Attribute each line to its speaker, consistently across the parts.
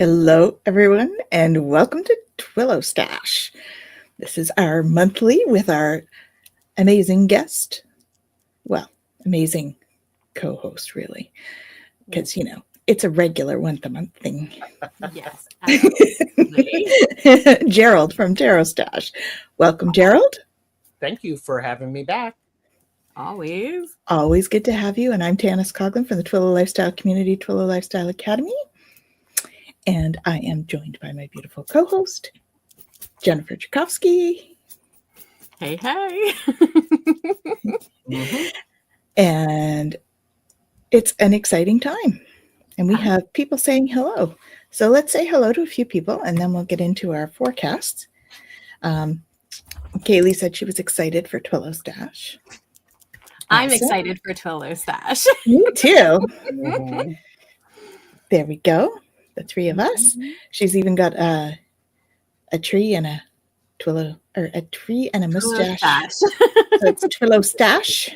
Speaker 1: Hello, everyone, and welcome to Twillow Stache. This is our monthly with our amazing guest. Well, amazing co-host, really, because, it's a regular once-a-month thing.
Speaker 2: Yes, absolutely.
Speaker 1: Gerald from TarotStache. Welcome, Gerald.
Speaker 3: Thank you for having me back.
Speaker 2: Always.
Speaker 1: Always good to have you. And I'm Tanys Coughlin from the Twillow Lifestyle Community, Twillow Lifestyle Academy. And I am joined by my beautiful co-host, Jennifer Jurkofsky.
Speaker 2: Hey, hey.
Speaker 3: Mm-hmm.
Speaker 1: And it's an exciting time. And we have people saying hello. So let's say hello to a few people, and then we'll get into our forecasts. Kaylee said she was excited for Twillow Stache.
Speaker 2: I'm excited for Twillow Stache.
Speaker 1: Me too.
Speaker 3: Mm-hmm.
Speaker 1: There we go. The three of us. She's even got a tree and a Twillow, or a tree and a mustache. So it's Twillow Stache.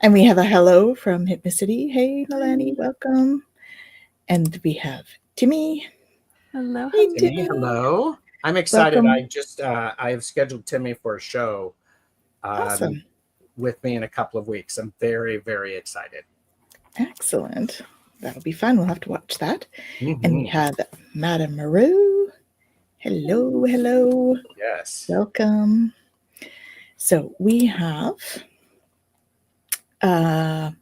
Speaker 1: And we have a hello from Hypnicity. Hey, Melanie, welcome. And we have Timmy.
Speaker 2: Hello.
Speaker 1: Hey,
Speaker 3: Timmy, hello. I'm excited.
Speaker 1: Welcome.
Speaker 3: I have scheduled Timmy for a show
Speaker 1: Awesome.
Speaker 3: with me in a couple of weeks. I'm very, very excited.
Speaker 1: Excellent. That'll be fun. We'll have to watch that.
Speaker 3: Mm-hmm.
Speaker 1: And we have Madame Maru. Hello, hello.
Speaker 3: Yes.
Speaker 1: Welcome. So we have a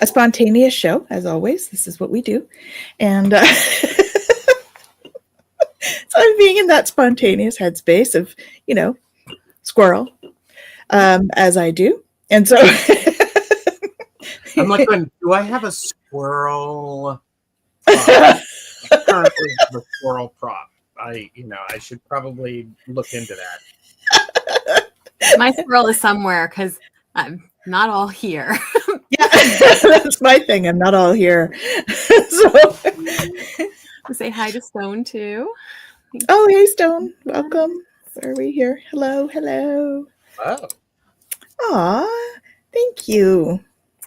Speaker 1: spontaneous show, as always. This is what we do. And so I'm being in that spontaneous headspace of, squirrel, as I do. And so
Speaker 3: I'm like, do I have a squirrel prop? Currently have a squirrel prop. I should probably look into that.
Speaker 2: My squirrel is somewhere because I'm not all here.
Speaker 1: yeah, that's my thing. I'm not all here. So
Speaker 2: We'll say hi to Stone too.
Speaker 1: oh, hey, Stone. Welcome. Are we here? Hello, hello.
Speaker 3: Oh.
Speaker 1: Aw, thank you.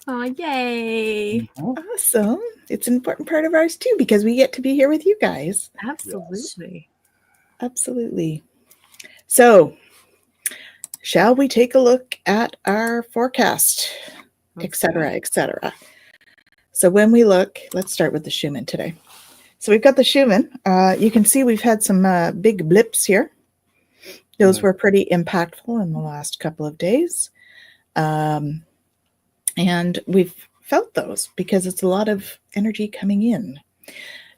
Speaker 2: Oh, yay.
Speaker 1: Awesome. It's an important part of ours too, because we get to be here with you guys.
Speaker 2: Absolutely.
Speaker 1: Absolutely. So, shall we take a look at our forecast, etc., etc.? So when we look, let's start with the Schumann today. So we've got the Schumann. You can see we've had some big blips here. Those were pretty impactful in the last couple of days. And we've felt those because it's a lot of energy coming in.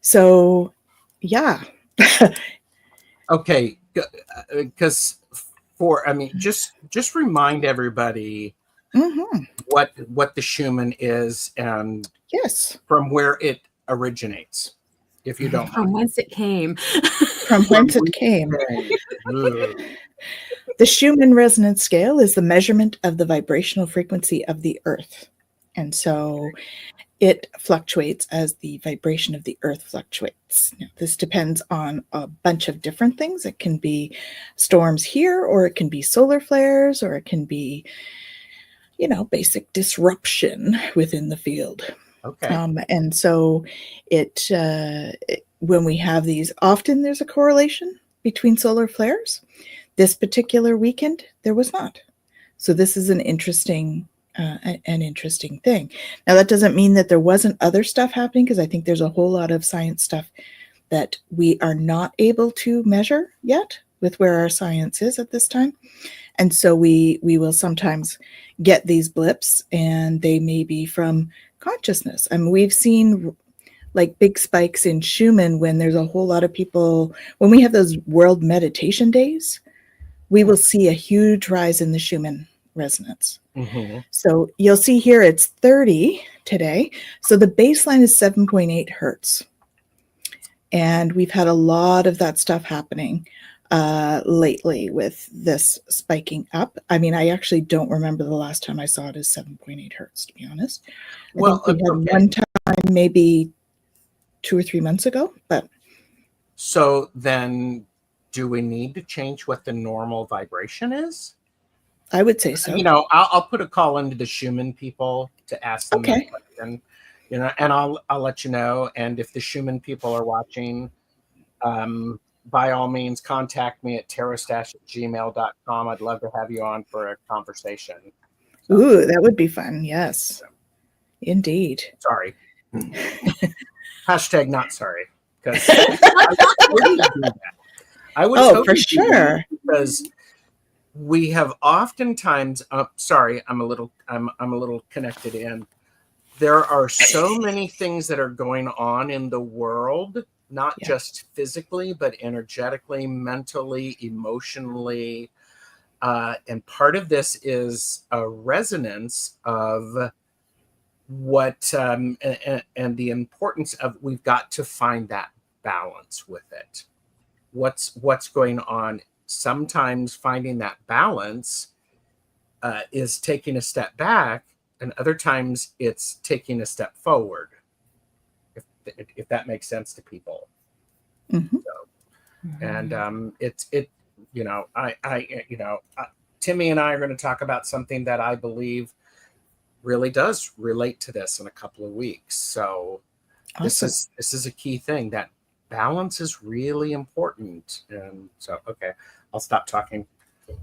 Speaker 1: So, yeah.
Speaker 3: Okay, because just remind everybody what the Schumann is and
Speaker 1: Yes,
Speaker 3: from where it originates, if you don't
Speaker 2: From
Speaker 3: mind.
Speaker 2: whence it came.
Speaker 1: From whence it came. The Schumann resonance scale is the measurement of the vibrational frequency of the Earth. And so it fluctuates as the vibration of the Earth fluctuates. Now, this depends on a bunch of different things. It can be storms here, or it can be solar flares, or it can be, basic disruption within the field.
Speaker 3: Okay.
Speaker 1: And so when we have these, often there's a correlation between solar flares. This particular weekend, there was not. So this is an interesting thing. Now, that doesn't mean that there wasn't other stuff happening, because I think there's a whole lot of science stuff that we are not able to measure yet with where our science is at this time. And so we will sometimes get these blips, and they may be from consciousness. I mean, we've seen like big spikes in Schumann when there's a whole lot of people, when we have those world meditation days, we will see a huge rise in the Schumann resonance.
Speaker 3: Mm-hmm.
Speaker 1: So you'll see here it's 30 today. So the baseline is 7.8 hertz. And we've had a lot of that stuff happening lately with this spiking up. I mean, I actually don't remember the last time I saw it as 7.8 hertz, to be honest. I think we had one time, maybe 2 or 3 months ago. But
Speaker 3: so then, do we need to change what the normal vibration is?
Speaker 1: I would say so.
Speaker 3: I'll put a call into the Schumann people to ask them that question. you know, and I'll let you know. And if the Schumann people are watching, by all means, contact me at TarotStache@gmail.com. I'd love to have you on for a conversation. So,
Speaker 1: Ooh, that would be fun. Yes, indeed.
Speaker 3: sorry. Hashtag not sorry. Because I would do that. I would
Speaker 1: Oh,
Speaker 3: totally
Speaker 1: for
Speaker 3: do
Speaker 1: sure.
Speaker 3: that because we have oftentimes. Sorry, I'm a little connected in. There are so many things that are going on in the world, not just physically, but energetically, mentally, emotionally. And part of this is a resonance of what and the importance of we've got to find that balance with it. What's going on? Sometimes finding that balance is taking a step back, and other times it's taking a step forward. If that makes sense to people.
Speaker 1: Mm-hmm.
Speaker 3: So, and you know, Timmy and I are going to talk about something that I believe really does relate to this in a couple of weeks. So
Speaker 1: Awesome.
Speaker 3: this is a key thing. That balance is really important. And so, okay, I'll stop talking.
Speaker 2: You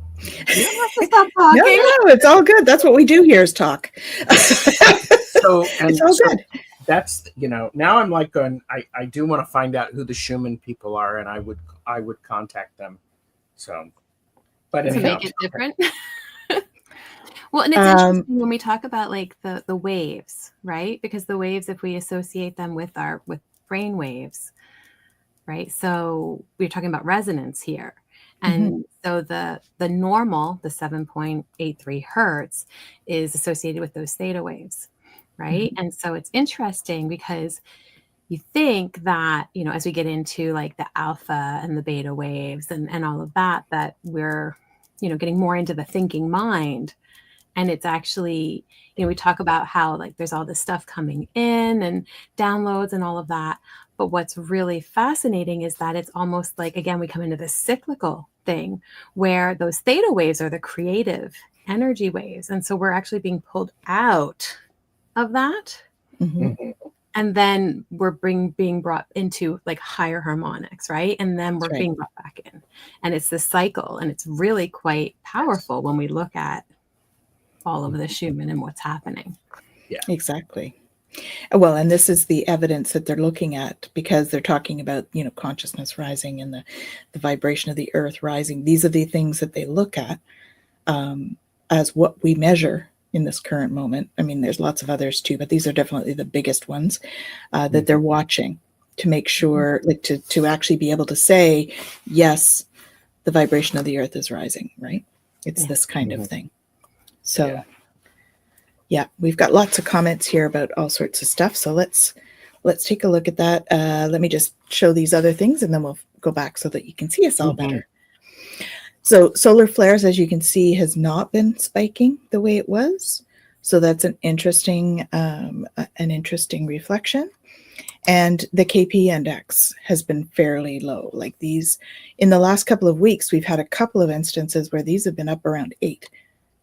Speaker 2: don't have to stop talking.
Speaker 1: No, it's all good. That's what we do here is talk.
Speaker 3: So
Speaker 1: it's all good.
Speaker 3: That's, you know, now I'm like going, I do want to find out who the Schumann people are, and I would contact them. So, but
Speaker 2: To
Speaker 3: anyhow,
Speaker 2: make it different. Well, and it's interesting when we talk about like the waves, right? Because the waves, if we associate them with brain waves, right? So we're talking about resonance here. And so the normal, the 7.83 hertz, is associated with those theta waves, right? And so it's interesting because you think that, you know, as we get into like the alpha and the beta waves and all of that, that we're, you know, getting more into the thinking mind. And it's actually, you know, we talk about how like there's all this stuff coming in and downloads and all of that. But what's really fascinating is that it's almost like, again, we come into this cyclical thing where those theta waves are the creative energy waves. And so we're actually being pulled out of that. And then we're being brought into like higher harmonics, right? And then we're being brought back in. And it's this cycle. And it's really quite powerful when we look at all of the Schumann and what's happening.
Speaker 1: Yeah, exactly. Well, and this is the evidence that they're looking at because they're talking about, you know, consciousness rising and the vibration of the earth rising. These are the things that they look at as what we measure in this current moment. I mean, there's lots of others too, but these are definitely the biggest ones that they're watching to make sure, like to actually be able to say, yes, the vibration of the earth is rising, right? It's this kind of thing. So, yeah, we've got lots of comments here about all sorts of stuff. So let's take a look at that. Let me just show these other things and then we'll go back so that you can see us all better. So solar flares, as you can see, has not been spiking the way it was. So that's an interesting reflection. And the KP index has been fairly low. Like these, in the last couple of weeks, we've had a couple of instances where these have been up around 8.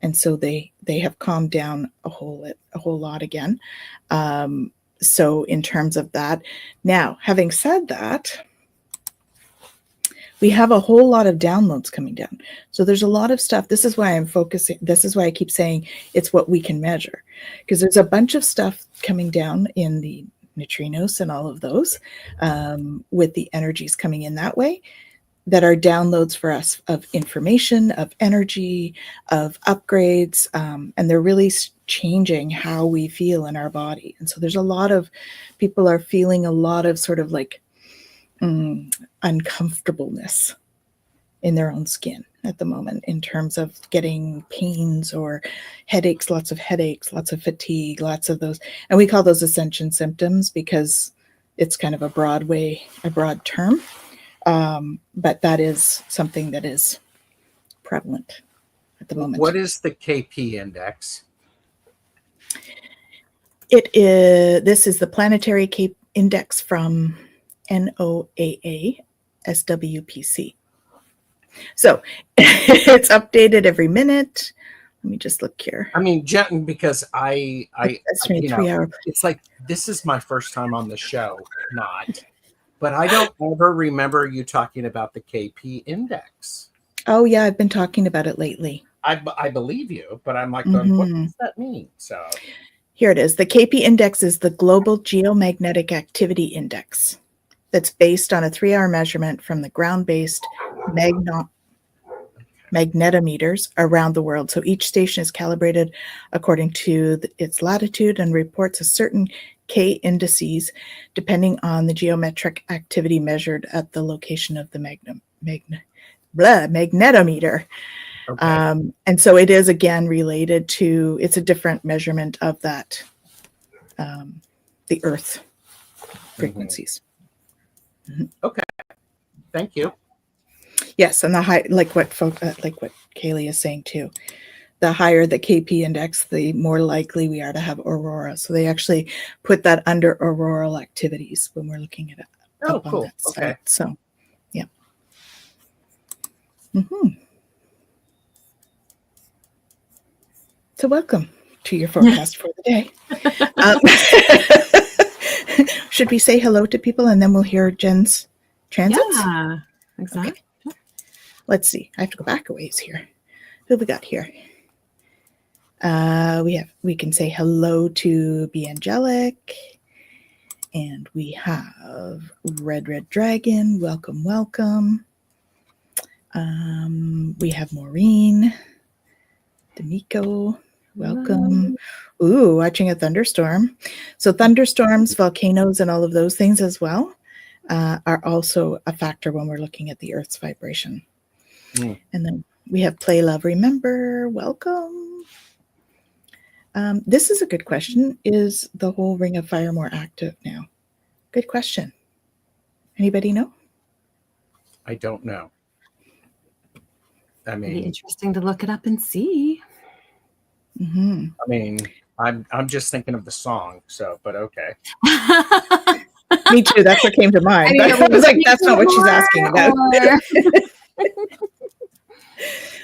Speaker 1: And so they have calmed down a whole lot again. So in terms of that, now having said that, we have a whole lot of downloads coming down. So there's a lot of stuff. This is why I'm focusing. This is why I keep saying it's what we can measure, because there's a bunch of stuff coming down in the neutrinos and all of those with the energies coming in that way, that are downloads for us of information, of energy, of upgrades, and they're really changing how we feel in our body. And so there's a lot of people are feeling a lot of sort of like uncomfortableness in their own skin at the moment in terms of getting pains or headaches, lots of fatigue, lots of those. And we call those ascension symptoms because it's kind of a broad term. But that is something that is prevalent at the moment.
Speaker 3: What is the KP index?
Speaker 1: This is the planetary Cape index from NOAA SWPC. So it's updated every minute. Let me just look here.
Speaker 3: I mean, because I
Speaker 1: Estimate
Speaker 3: you know,
Speaker 1: 3 hour.
Speaker 3: it's like this is my first time on the show, not, but I don't ever remember you talking about the KP index.
Speaker 1: Oh yeah, I've been talking about it lately.
Speaker 3: I believe you, but I'm like, what does that mean? So
Speaker 1: here it is. The KP index is the Global Geomagnetic Activity Index that's based on a 3-hour measurement from the ground-based magnetometers around the world. So each station is calibrated according to its latitude and reports a certain K indices depending on the geometric activity measured at the location of the magnetometer.
Speaker 3: okay.
Speaker 1: And so it is again related to, it's a different measurement of that, the Earth frequencies.
Speaker 3: Okay. Thank you.
Speaker 1: Yes, and the high, like what Kaylee is saying too, the higher the KP index, the more likely we are to have aurora. So they actually put that under auroral activities when we're looking at it.
Speaker 3: Oh, cool. Okay.
Speaker 1: So, yeah. So welcome to your forecast for the day. Should we say hello to people and then we'll hear Jen's transits?
Speaker 2: Yeah, exactly.
Speaker 1: Okay. Let's see. I have to go back a ways here. Who have we got here? We can say hello to Be Angelic. And we have Red Dragon. Welcome, welcome. We have Maureen. D'Amico. Welcome. Ooh, watching a thunderstorm. So thunderstorms, volcanoes, and all of those things as well are also a factor when we're looking at the Earth's vibration. And then we have Play, Love, Remember. Welcome. This is a good question. Is the whole Ring of Fire more active now? Good question. Anybody know?
Speaker 3: I don't know. I mean,
Speaker 2: it'd be interesting to look it up and see.
Speaker 1: Mm-hmm.
Speaker 3: I mean, I'm just thinking of the song. So, but okay.
Speaker 1: Me too. That's what came to mind. I was like, that's not what she's asking about.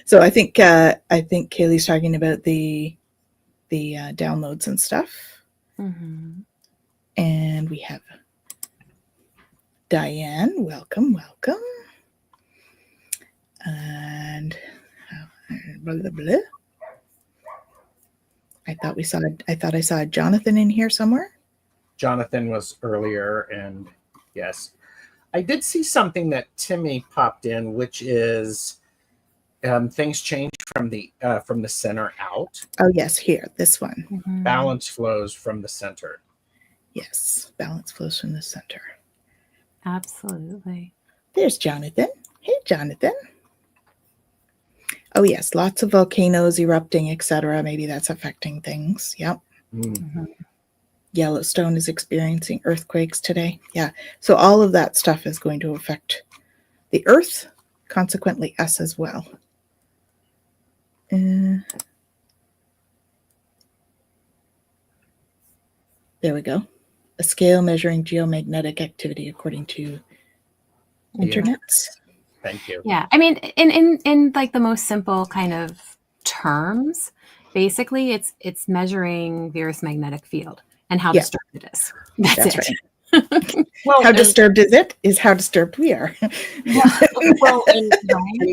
Speaker 1: So I think Kaylee's talking about the downloads and stuff.
Speaker 2: Mm-hmm.
Speaker 1: And we have Diane. Welcome. And blah, blah, blah. I thought I saw Jonathan in here somewhere.
Speaker 3: Jonathan was earlier, and yes, I did see something that Timmy popped in, which is things change from the center out.
Speaker 1: Oh yes, here, this one.
Speaker 2: Mm-hmm.
Speaker 3: Balance flows from the center.
Speaker 1: Yes, balance flows from the center.
Speaker 2: Absolutely.
Speaker 1: There's Jonathan. Hey, Jonathan. Oh yes, lots of volcanoes erupting, etc. Maybe that's affecting things. Yep.
Speaker 2: Mm-hmm.
Speaker 1: Yellowstone is experiencing earthquakes today. Yeah. So all of that stuff is going to affect the Earth, consequently us as well. There we go. A scale measuring geomagnetic activity according to internets.
Speaker 3: Thank you.
Speaker 2: Yeah, I mean, in like the most simple kind of terms, basically, it's measuring the Earth's magnetic field and how disturbed it is. That's it.
Speaker 1: Right. Well, how disturbed is it? Is how disturbed we are.
Speaker 3: Well, and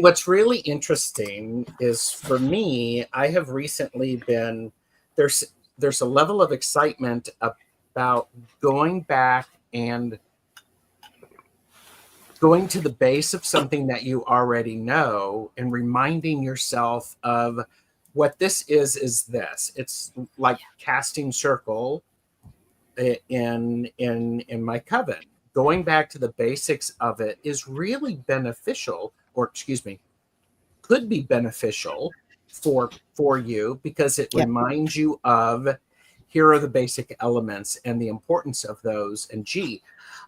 Speaker 3: what's really interesting is, for me, I have recently been there's a level of excitement about going back and going to the base of something that you already know and reminding yourself of what this is this. It's like casting circle in my coven. Going back to the basics of it is really beneficial, or excuse me, could be beneficial for you, because it reminds you of, here are the basic elements and the importance of those. And gee,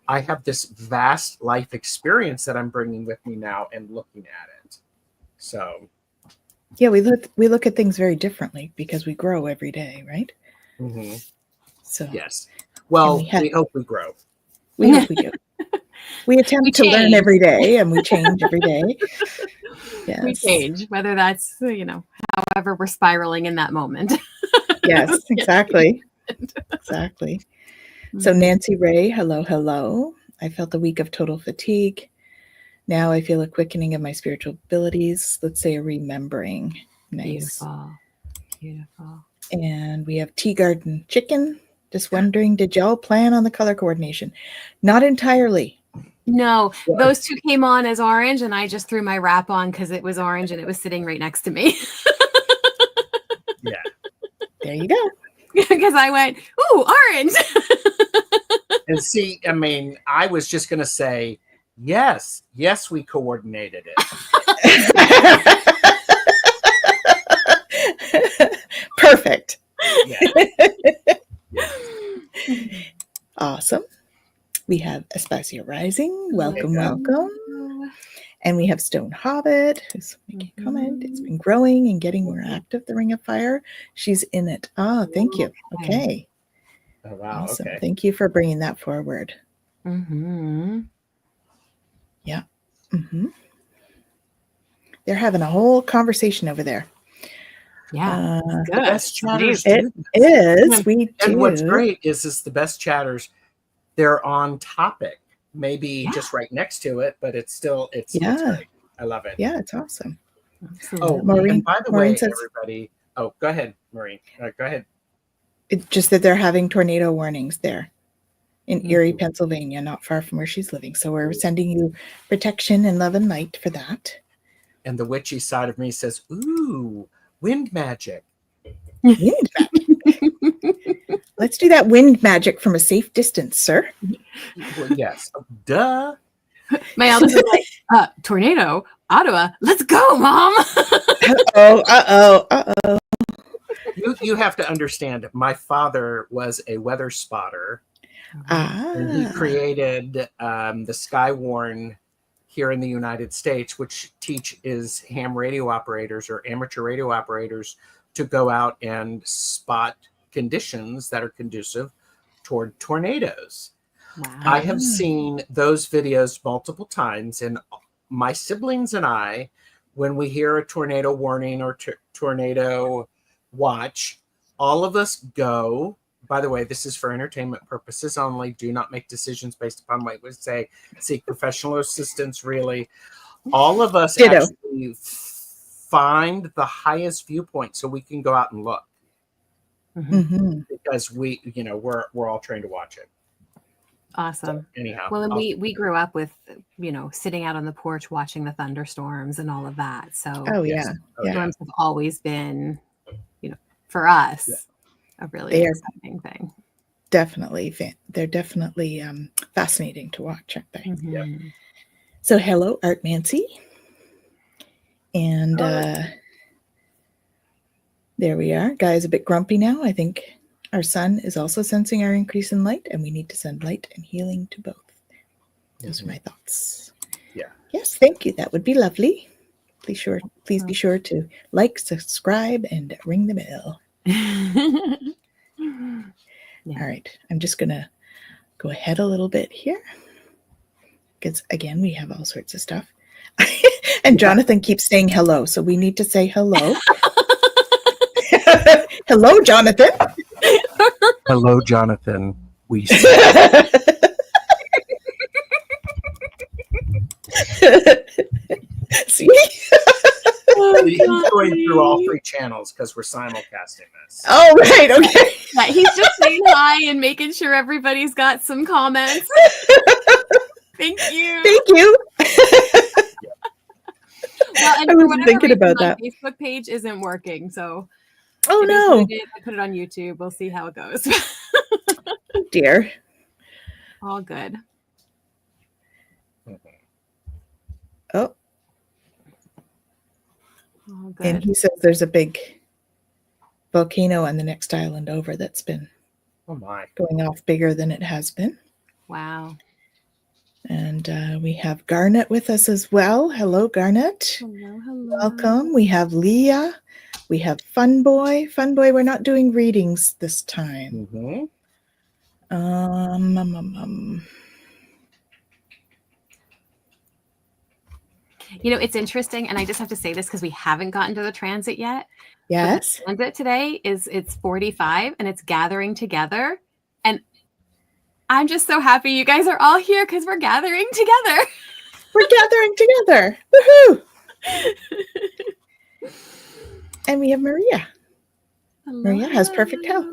Speaker 3: I have this vast life experience that I'm bringing with me now and looking at it. So,
Speaker 1: yeah, we look at things very differently because we grow every day, right?
Speaker 3: Mm-hmm.
Speaker 1: So
Speaker 3: yes. Well, we hope we grow.
Speaker 1: We hope we do. We attempt to learn every day, and we change every day. Yes.
Speaker 2: We change, whether that's, however we're spiraling in that moment.
Speaker 1: Yes, exactly. Exactly. So Nancy Ray, hello, hello. I felt a week of total fatigue. Now I feel a quickening of my spiritual abilities. Let's say a remembering. Nice.
Speaker 2: Beautiful.
Speaker 1: And we have Tea Garden Chicken. Just wondering, did y'all plan on the color coordination? Not entirely.
Speaker 2: No, those two came on as orange, and I just threw my wrap on because it was orange and it was sitting right next to me.
Speaker 3: Yeah.
Speaker 1: There you go.
Speaker 2: Because I went, ooh, orange.
Speaker 3: And see, I mean, I was just going to say, yes, we coordinated
Speaker 1: it. Perfect.
Speaker 3: Yeah.
Speaker 1: Awesome. We have Aspasia Rising. Welcome,
Speaker 3: Yeah.
Speaker 1: welcome. And we have Stone Hobbit, who's making a comment. It's been growing and getting more active, the Ring of Fire. She's in it. Ah, thank you. Okay.
Speaker 3: Oh, wow.
Speaker 1: Awesome.
Speaker 3: Okay.
Speaker 1: Thank you for bringing that forward.
Speaker 2: Mm-hmm.
Speaker 1: Yeah. Mm-hmm. They're having a whole conversation over there.
Speaker 2: Yeah.
Speaker 3: The best chatters
Speaker 1: It is. We do.
Speaker 3: And what's great is the best chatters, they're on topic. Maybe just right next to it, but it's it's great. I love it.
Speaker 1: Yeah, it's awesome.
Speaker 2: Absolutely.
Speaker 3: Oh,
Speaker 1: Maureen,
Speaker 3: and by the
Speaker 1: Maureen
Speaker 3: way,
Speaker 1: says,
Speaker 3: everybody. Oh, go ahead, Maureen. Go ahead.
Speaker 1: It's just that they're having tornado warnings there in Erie, Pennsylvania, not far from where she's living. So we're sending you protection and love and light for that.
Speaker 3: And the witchy side of me says, ooh, wind magic.
Speaker 1: Wind magic. Let's do that wind magic from a safe distance, sir.
Speaker 3: Well, yes. Duh.
Speaker 2: My eldest is like, tornado, Ottawa, let's go, Mom.
Speaker 1: Uh-oh.
Speaker 3: You have to understand, my father was a weather spotter. And he created the Skywarn here in the United States, which is ham radio operators or amateur radio operators to go out and spot conditions that are conducive toward tornadoes. Wow. I have seen those videos multiple times, and my siblings and I, when we hear a tornado warning or tornado watch, all of us go. By the way, this is for entertainment purposes only. Do not make decisions based upon what we say. Seek professional assistance, really. All of us actually find the highest viewpoint so we can go out and look.
Speaker 1: Mm-hmm.
Speaker 3: Because we're all trained to watch it.
Speaker 2: Awesome.
Speaker 3: So, anyhow.
Speaker 2: Well, and we grew up with, sitting out on the porch watching the thunderstorms and all of that. So storms have always been, for us, a really exciting thing.
Speaker 1: Definitely. They're definitely fascinating to watch, aren't they?
Speaker 2: Mm-hmm.
Speaker 3: Yep.
Speaker 1: So hello, Art Nancy. And there we are. Guy's a bit grumpy now. I think our son is also sensing our increase in light, and we need to send light and healing to both. Those are my thoughts.
Speaker 3: Yeah.
Speaker 1: Yes, thank you. That would be lovely. Please be sure to like, subscribe, and ring the bell. All right. I'm just going to go ahead a little bit here. Because, again, we have all sorts of stuff. And Jonathan keeps saying hello, so we need to say hello. Hello, Jonathan.
Speaker 3: Hello, Jonathan. We
Speaker 1: see.
Speaker 3: He's going through all three channels because we're simulcasting this.
Speaker 1: Oh, right. Okay.
Speaker 2: Yeah, he's just saying hi and making sure everybody's got some comments. Thank you.
Speaker 1: Thank you.
Speaker 2: Well, and
Speaker 1: I was thinking about that.
Speaker 2: My Facebook page isn't working, so
Speaker 1: no.
Speaker 2: I put it on YouTube. We'll see how it goes.
Speaker 1: Oh, dear.
Speaker 2: All good.
Speaker 1: Oh.
Speaker 2: All good.
Speaker 1: And he says there's a big volcano on the next island over that's been going off bigger than it has been.
Speaker 2: Wow.
Speaker 1: And we have Garnet with us as well. Hello, Garnet.
Speaker 2: Hello.
Speaker 1: Welcome. We have Leah. We have Fun Boy. Fun Boy, we're not doing readings this time.
Speaker 3: Mm-hmm.
Speaker 2: You know, it's interesting, and I just have to say this because we haven't gotten to the transit yet.
Speaker 1: Yes.
Speaker 2: But the transit today it's 45 and it's gathering together. And I'm just so happy you guys are all here because we're gathering together.
Speaker 1: We're gathering together. Woohoo! And we have Maria.
Speaker 2: Hello.
Speaker 1: Maria has perfect health.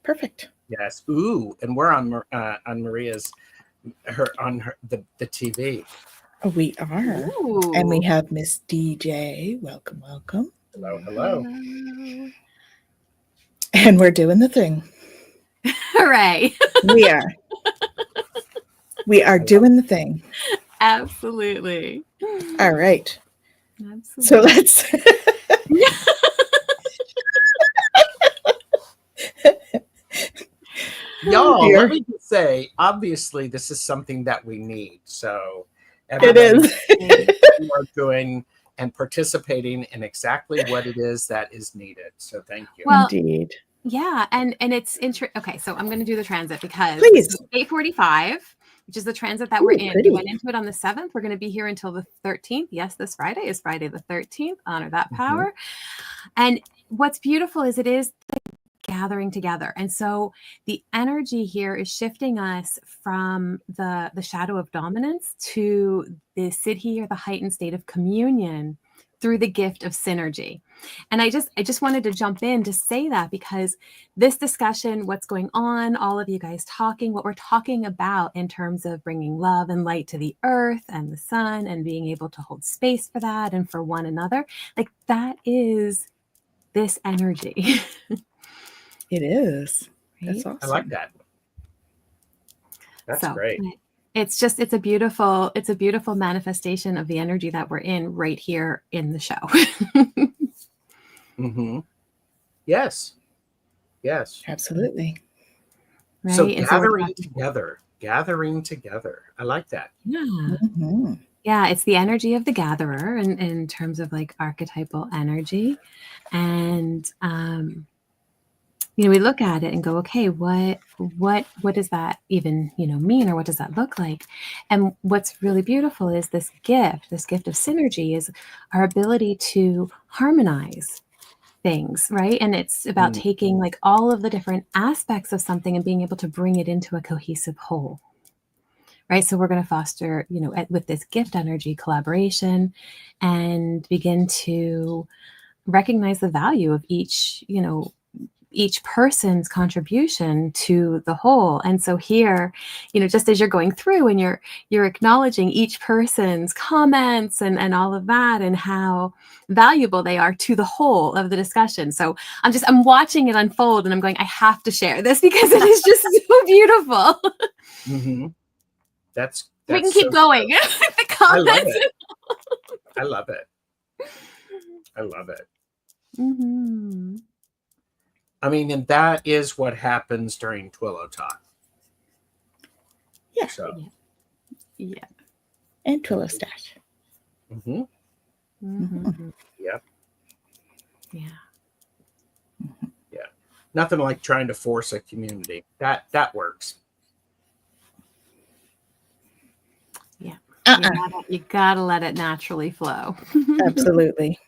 Speaker 1: Perfect.
Speaker 3: Yes. Ooh, and we're on Maria's the TV.
Speaker 1: Oh, we are.
Speaker 2: Ooh.
Speaker 1: And we have Miss DJ. Welcome, welcome.
Speaker 3: Hello.
Speaker 1: And we're doing the thing.
Speaker 2: Hooray.
Speaker 1: We are. We are doing the thing.
Speaker 2: Absolutely.
Speaker 1: All right.
Speaker 2: Absolutely.
Speaker 1: So let's.
Speaker 3: Y'all,
Speaker 1: dear.
Speaker 3: let me just say, obviously, this is something that we need. So
Speaker 1: It is.
Speaker 3: you are doing and participating in exactly what it is that is needed. So thank you.
Speaker 2: Well,
Speaker 1: Indeed.
Speaker 2: yeah, and it's okay. So I'm going to do the transit because
Speaker 1: Please.
Speaker 2: 8:45, which is the transit that
Speaker 1: Ooh,
Speaker 2: we're in.
Speaker 1: pretty.
Speaker 2: We went into it on the 7th. We're going to be here until the 13th. Yes, this Friday is Friday the 13th. Honor that power. And what's beautiful is it is gathering together, and so the energy here is shifting us from the shadow of dominance to the siddhi, or the heightened state of communion, through the gift of synergy. And I just wanted to jump in to say that, because this discussion, what's going on, all of you guys talking, what we're talking about in terms of bringing love and light to the earth and the sun, and being able to hold space for that and for one another, like that is this energy.
Speaker 1: It is. That's
Speaker 2: Right?
Speaker 1: awesome.
Speaker 3: I like that. That's great.
Speaker 2: It's a beautiful manifestation of the energy that we're in right here in the show.
Speaker 3: Yes.
Speaker 1: Absolutely.
Speaker 2: Right?
Speaker 3: So
Speaker 2: And
Speaker 3: gathering together. I like that.
Speaker 2: Yeah.
Speaker 1: Mm-hmm.
Speaker 2: Yeah, it's the energy of the gatherer in terms of like archetypal energy. And we look at it and go, okay, what does that even, mean, or what does that look like? And what's really beautiful is this gift of synergy is our ability to harmonize things, right? And it's about taking like all of the different aspects of something and being able to bring it into a cohesive whole. Right. So we're going to foster, with this gift energy, collaboration, and begin to recognize the value of each person's contribution to the whole. And so here, just as you're going through and you're acknowledging each person's comments and all of that, and how valuable they are to the whole of the discussion. So I'm watching it unfold, and I'm going, I have to share this because it is just so beautiful.
Speaker 3: That's
Speaker 2: we can keep going. The comments.
Speaker 3: I love it. I mean, and that is what happens during Twillow Talk.
Speaker 1: Yeah.
Speaker 3: So.
Speaker 2: Yeah.
Speaker 1: And Twillow Stache.
Speaker 3: Yep.
Speaker 2: Yeah.
Speaker 3: Yeah. Nothing like trying to force a community. That works.
Speaker 2: Yeah. You gotta let it naturally flow.
Speaker 1: Absolutely.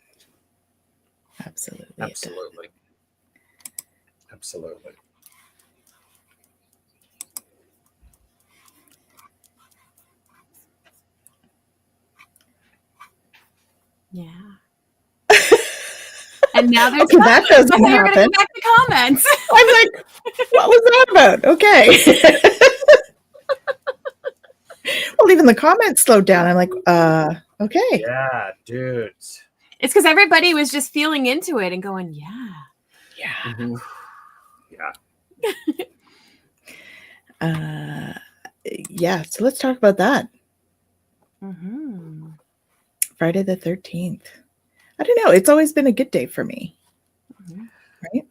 Speaker 2: Yeah. And now there's
Speaker 1: that doesn't
Speaker 2: happen. You're gonna go back to comments.
Speaker 1: I'm like, what was that about? Okay. Well, even the comments slowed down. I'm like, okay.
Speaker 3: Yeah, dudes.
Speaker 2: It's because everybody was just feeling into it and going, yeah.
Speaker 1: Yeah. So let's talk about that.
Speaker 2: Mm-hmm.
Speaker 1: Friday the 13th. I don't know. It's always been a good day for me. Right?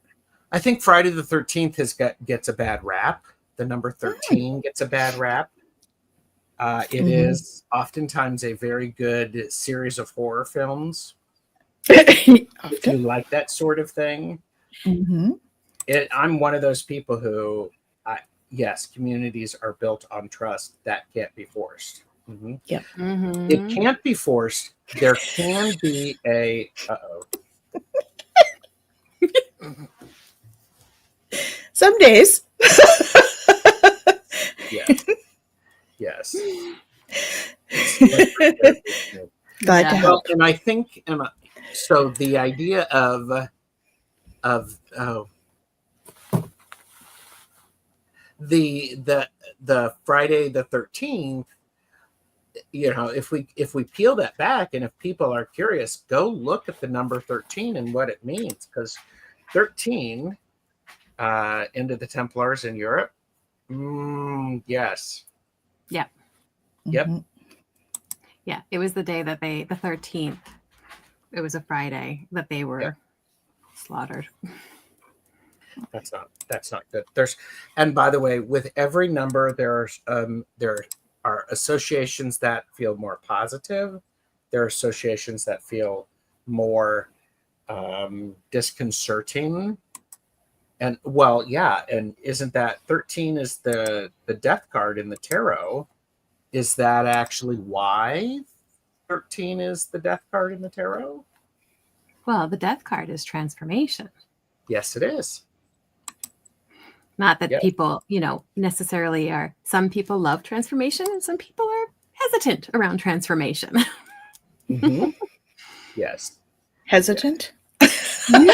Speaker 3: I think Friday the 13th gets a bad rap. The number 13 gets a bad rap. It is oftentimes a very good series of horror films. If you like that sort of thing. I'm one of those people who, yes, communities are built on trust. That can't be forced. Mhm.
Speaker 1: Yep.
Speaker 3: It can't be forced. There can be a
Speaker 1: Some days.
Speaker 3: yes. Yes.
Speaker 1: Glad to
Speaker 2: Yeah.
Speaker 1: help.
Speaker 3: And I think, so the idea of the Friday the 13th, you know, if we peel that back, and if people are curious, go look at the number 13 and what it means, because 13 into the Templars in Europe. Yes.
Speaker 2: Yeah.
Speaker 3: Yep.
Speaker 1: Mm-hmm.
Speaker 2: Yeah. It was the day that the 13th, it was a Friday that they were slaughtered.
Speaker 3: That's not good. And by the way, with every number, there are associations that feel more positive. There are associations that feel more disconcerting. And well, yeah, and isn't that 13 is the death card in the tarot? Is that actually why 13 is the death card in the tarot?
Speaker 2: Well, the death card is transformation.
Speaker 3: Yes, it is.
Speaker 2: Not that
Speaker 3: Yep.
Speaker 2: people, necessarily are. Some people love transformation and some people are hesitant around transformation.
Speaker 3: Mm-hmm. Yes.
Speaker 1: Hesitant?
Speaker 2: I'm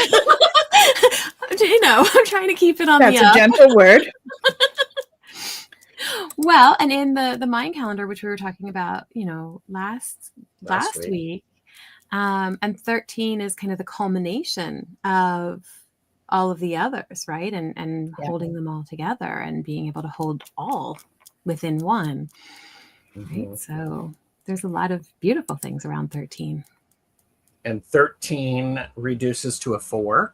Speaker 2: trying to keep it on
Speaker 1: That's
Speaker 2: the
Speaker 1: a
Speaker 2: up.
Speaker 1: gentle word.
Speaker 2: Well, and in the mind calendar, which we were talking about, last week, and 13 is kind of the culmination of all of the others, right? And holding them all together and being able to hold all within one, right? So there's a lot of beautiful things around 13.
Speaker 3: And 13 reduces to a 4.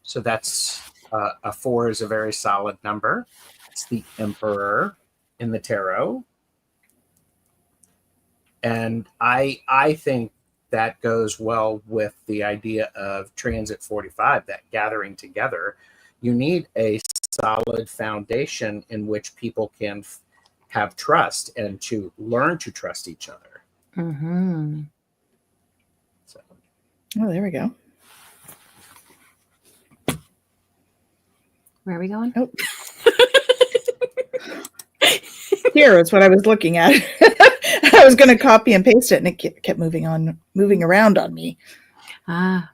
Speaker 3: So that's a 4 is a very solid number. It's the Emperor in the tarot. And I think that goes well with the idea of Transit 45, that gathering together. You need a solid foundation in which people can have trust and to learn to trust each other.
Speaker 2: Mm-hmm.
Speaker 3: So.
Speaker 1: Oh, there we go.
Speaker 2: Where are we going?
Speaker 1: Oh. Here is what I was looking at. I was going to copy and paste it, and it kept moving around on me.
Speaker 2: Ah.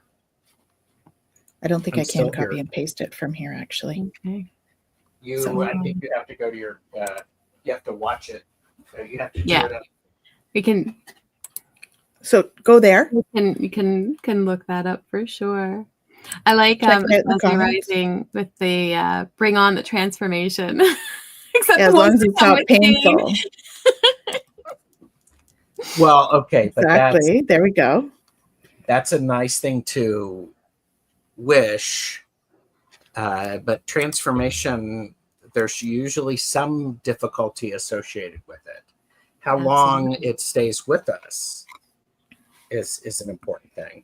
Speaker 1: I don't think
Speaker 3: I'm
Speaker 1: I can copy
Speaker 3: here.
Speaker 1: and paste it from here, actually.
Speaker 2: Okay.
Speaker 3: I think you have to go to your. You have to watch it. You have to do it.
Speaker 2: We can.
Speaker 1: So go there.
Speaker 2: You can look that up for sure. I like rising with the bring on the transformation. Except
Speaker 1: as long as it's not painful.
Speaker 3: Well, okay, but
Speaker 1: exactly. There we go.
Speaker 3: That's a nice thing to wish, but transformation, there's usually some difficulty associated with it. How long it stays with us is an important thing.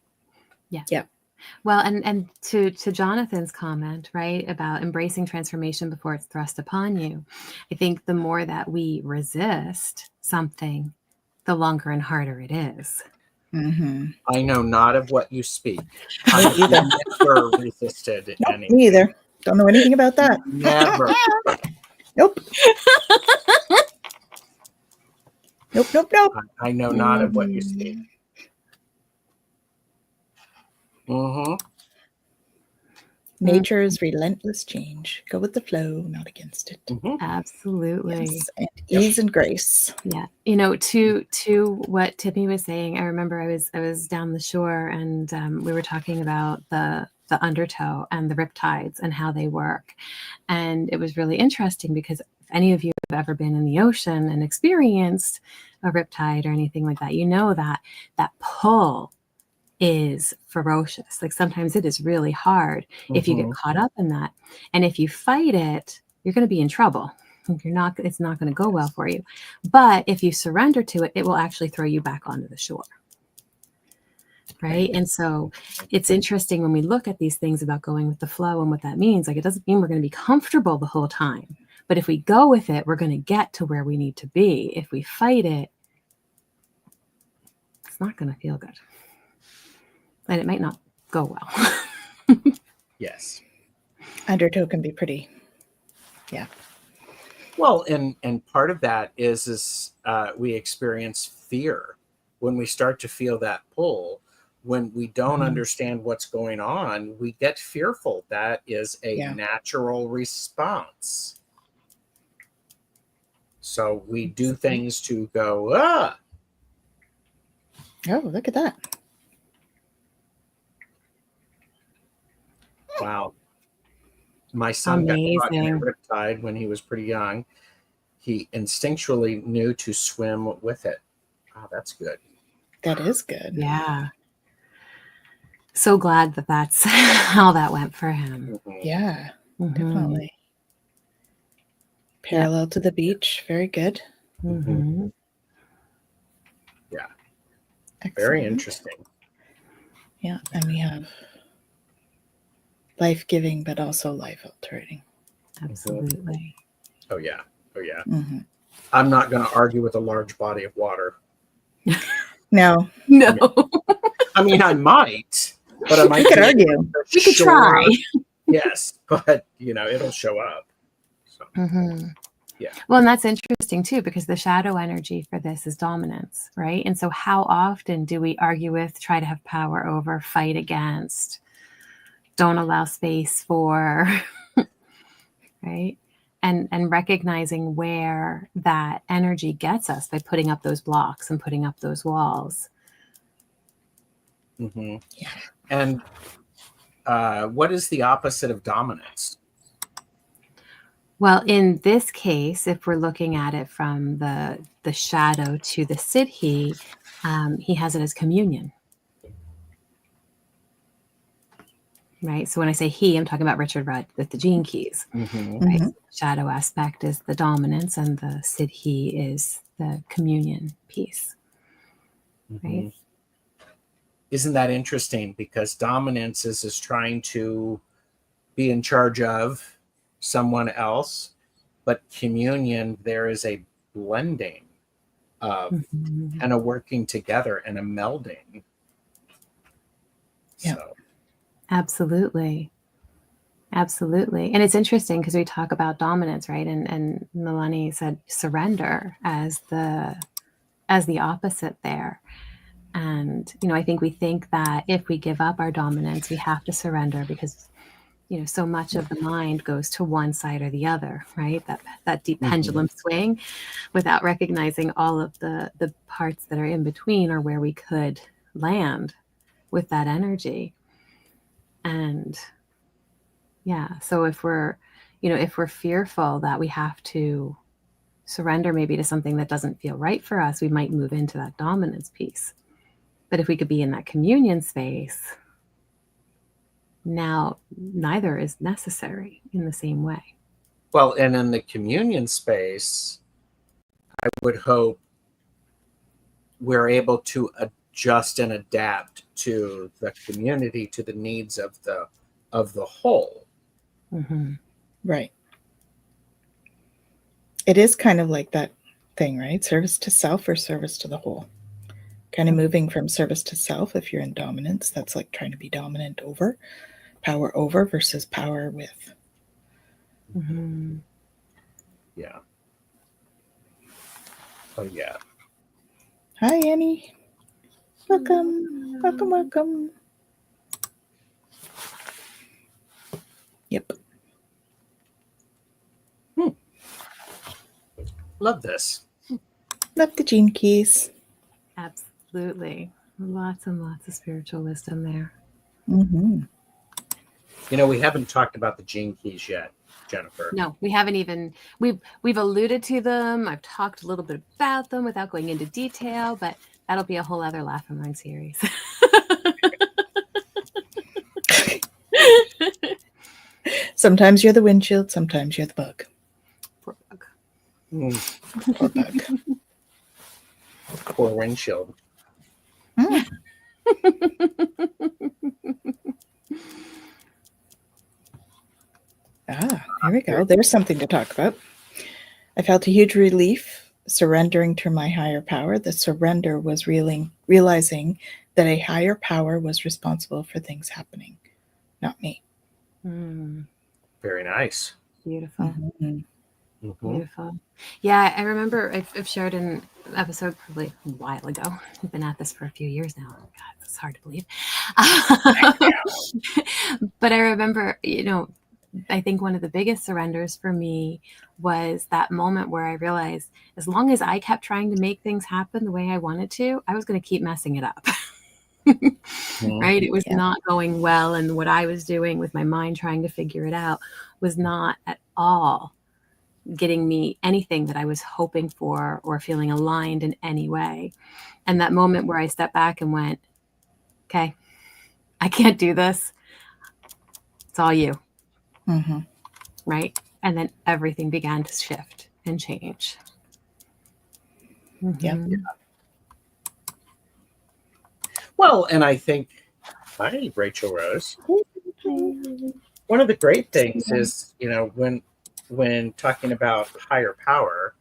Speaker 2: Yeah. Well, and to Jonathan's comment, right, about embracing transformation before it's thrust upon you, I think the more that we resist something, the longer and harder it is.
Speaker 1: Mm-hmm.
Speaker 3: I know not of what you speak. I've never resisted anything.
Speaker 1: Me either. Don't know anything about that.
Speaker 3: Never.
Speaker 1: Nope. Nope.
Speaker 3: I know not of what you speak. Mm-hmm.
Speaker 1: Nature's relentless change. Go with the flow, not against it.
Speaker 2: Mm-hmm. Absolutely.
Speaker 1: Yes. And ease and grace.
Speaker 2: Yeah. To what Tiffany was saying, I remember I was down the shore and we were talking about the undertow and the riptides and how they work. And it was really interesting because if any of you have ever been in the ocean and experienced a riptide or anything like that, you know that pull is ferocious. Like sometimes it is really hard if you get caught up in that. And if you fight it, you're going to be in trouble. It's not going to go well for you. But if you surrender to it, it will actually throw you back onto the shore. Right. And so it's interesting when we look at these things about going with the flow and what that means. Like it doesn't mean we're going to be comfortable the whole time. But if we go with it, we're going to get to where we need to be. If we fight it, it's not going to feel good. And it might not go well.
Speaker 3: Yes.
Speaker 1: Undertow can be pretty, yeah.
Speaker 3: Well, and part of that is we experience fear when we start to feel that pull. When we don't understand what's going on, we get fearful. That is a natural response. So we do things to go, ah.
Speaker 1: Oh, look at that.
Speaker 3: Wow. My son got caught in a
Speaker 2: Amazing.
Speaker 3: riptide when he was pretty young. He instinctually knew to swim with it. Oh, that's good.
Speaker 1: That is good.
Speaker 2: Yeah. So glad that that's how that went for him.
Speaker 1: Yeah,
Speaker 2: Mhm.
Speaker 1: definitely. Parallel to the beach. Very good.
Speaker 2: Mhm.
Speaker 3: Yeah.
Speaker 1: Excellent.
Speaker 3: Very interesting.
Speaker 1: Yeah, and we have life-giving, but also life-altering.
Speaker 2: Absolutely.
Speaker 3: Oh, yeah. Oh, yeah.
Speaker 1: Mm-hmm.
Speaker 3: I'm not going to argue with a large body of water.
Speaker 1: No.
Speaker 2: No.
Speaker 3: I mean, I might, but I might.
Speaker 1: You could argue.
Speaker 2: We could try.
Speaker 3: Yes, but, it'll show up. So, yeah.
Speaker 2: Well, and that's interesting too, because the shadow energy for this is dominance, right? And so how often do we argue with, try to have power over, fight against, don't allow space for, right? And recognizing where that energy gets us by putting up those blocks and putting up those walls.
Speaker 3: Mm-hmm.
Speaker 1: Yeah.
Speaker 3: And what is the opposite of dominance?
Speaker 2: Well, in this case, if we're looking at it from the shadow to the Siddhi, he has it as communion. Right. So when I say he, I'm talking about Richard Rudd with the gene keys.
Speaker 3: Mm-hmm.
Speaker 2: Right. So the shadow aspect is the dominance, and the Siddhi is the communion piece. Right.
Speaker 3: Isn't that interesting? Because dominance is trying to be in charge of someone else, but communion, there is a blending of and a working together and a melding.
Speaker 1: Yeah.
Speaker 3: So.
Speaker 2: Absolutely. Absolutely. And it's interesting because we talk about dominance, right? And Milani said surrender as the opposite there. And, I think we think that if we give up our dominance, we have to surrender because, so much of the mind goes to one side or the other, right? That deep pendulum swing, without recognizing all of the parts that are in between, or where we could land with that energy. And yeah, so if we're fearful that we have to surrender maybe to something that doesn't feel right for us, we might move into that dominance piece. But if we could be in that communion space, now neither is necessary in the same way.
Speaker 3: Well, and in the communion space, I would hope we're able to adjust and adapt to the community, to the needs of the whole.
Speaker 1: Right. It is kind of like that thing, right? Service to self or service to the whole. Kind of moving from service to self. If you're in dominance, that's like trying to be dominant over, power over versus power with.
Speaker 3: Yeah. Oh, yeah.
Speaker 1: Hi, Annie. Welcome. Welcome, welcome. Yep.
Speaker 3: Love this.
Speaker 1: Love the gene keys.
Speaker 2: Absolutely. Lots and lots of spiritual wisdom there.
Speaker 3: We haven't talked about the gene keys yet, Jennifer.
Speaker 2: No, we haven't even. We've alluded to them. I've talked a little bit about them without going into detail, but that'll be a whole other Laugh and Learn series.
Speaker 1: Sometimes you're the windshield, sometimes you're the bug.
Speaker 2: Poor bug.
Speaker 1: Poor bug.
Speaker 3: Poor windshield.
Speaker 1: Here we go. There's something to talk about. I felt a huge relief surrendering to my higher power. The surrender was realizing that a higher power was responsible for things happening, not me.
Speaker 3: Very nice.
Speaker 2: Beautiful.
Speaker 1: Mm-hmm.
Speaker 2: Beautiful. Yeah, I remember I've shared an episode probably a while ago. I've been at this for a few years now. God, it's hard to believe. But I remember, I think one of the biggest surrenders for me was that moment where I realized as long as I kept trying to make things happen the way I wanted to, I was going to keep messing it up. Right? It was not going well. And what I was doing with my mind trying to figure it out was not at all getting me anything that I was hoping for or feeling aligned in any way. And that moment where I stepped back and went, okay, I can't do this. It's all you.
Speaker 1: Mm-hmm.
Speaker 2: Right? And then everything began to shift and change.
Speaker 1: Yep.
Speaker 3: Well, and I think, hi, Rachel Rose. One of the great things is, when talking about higher power,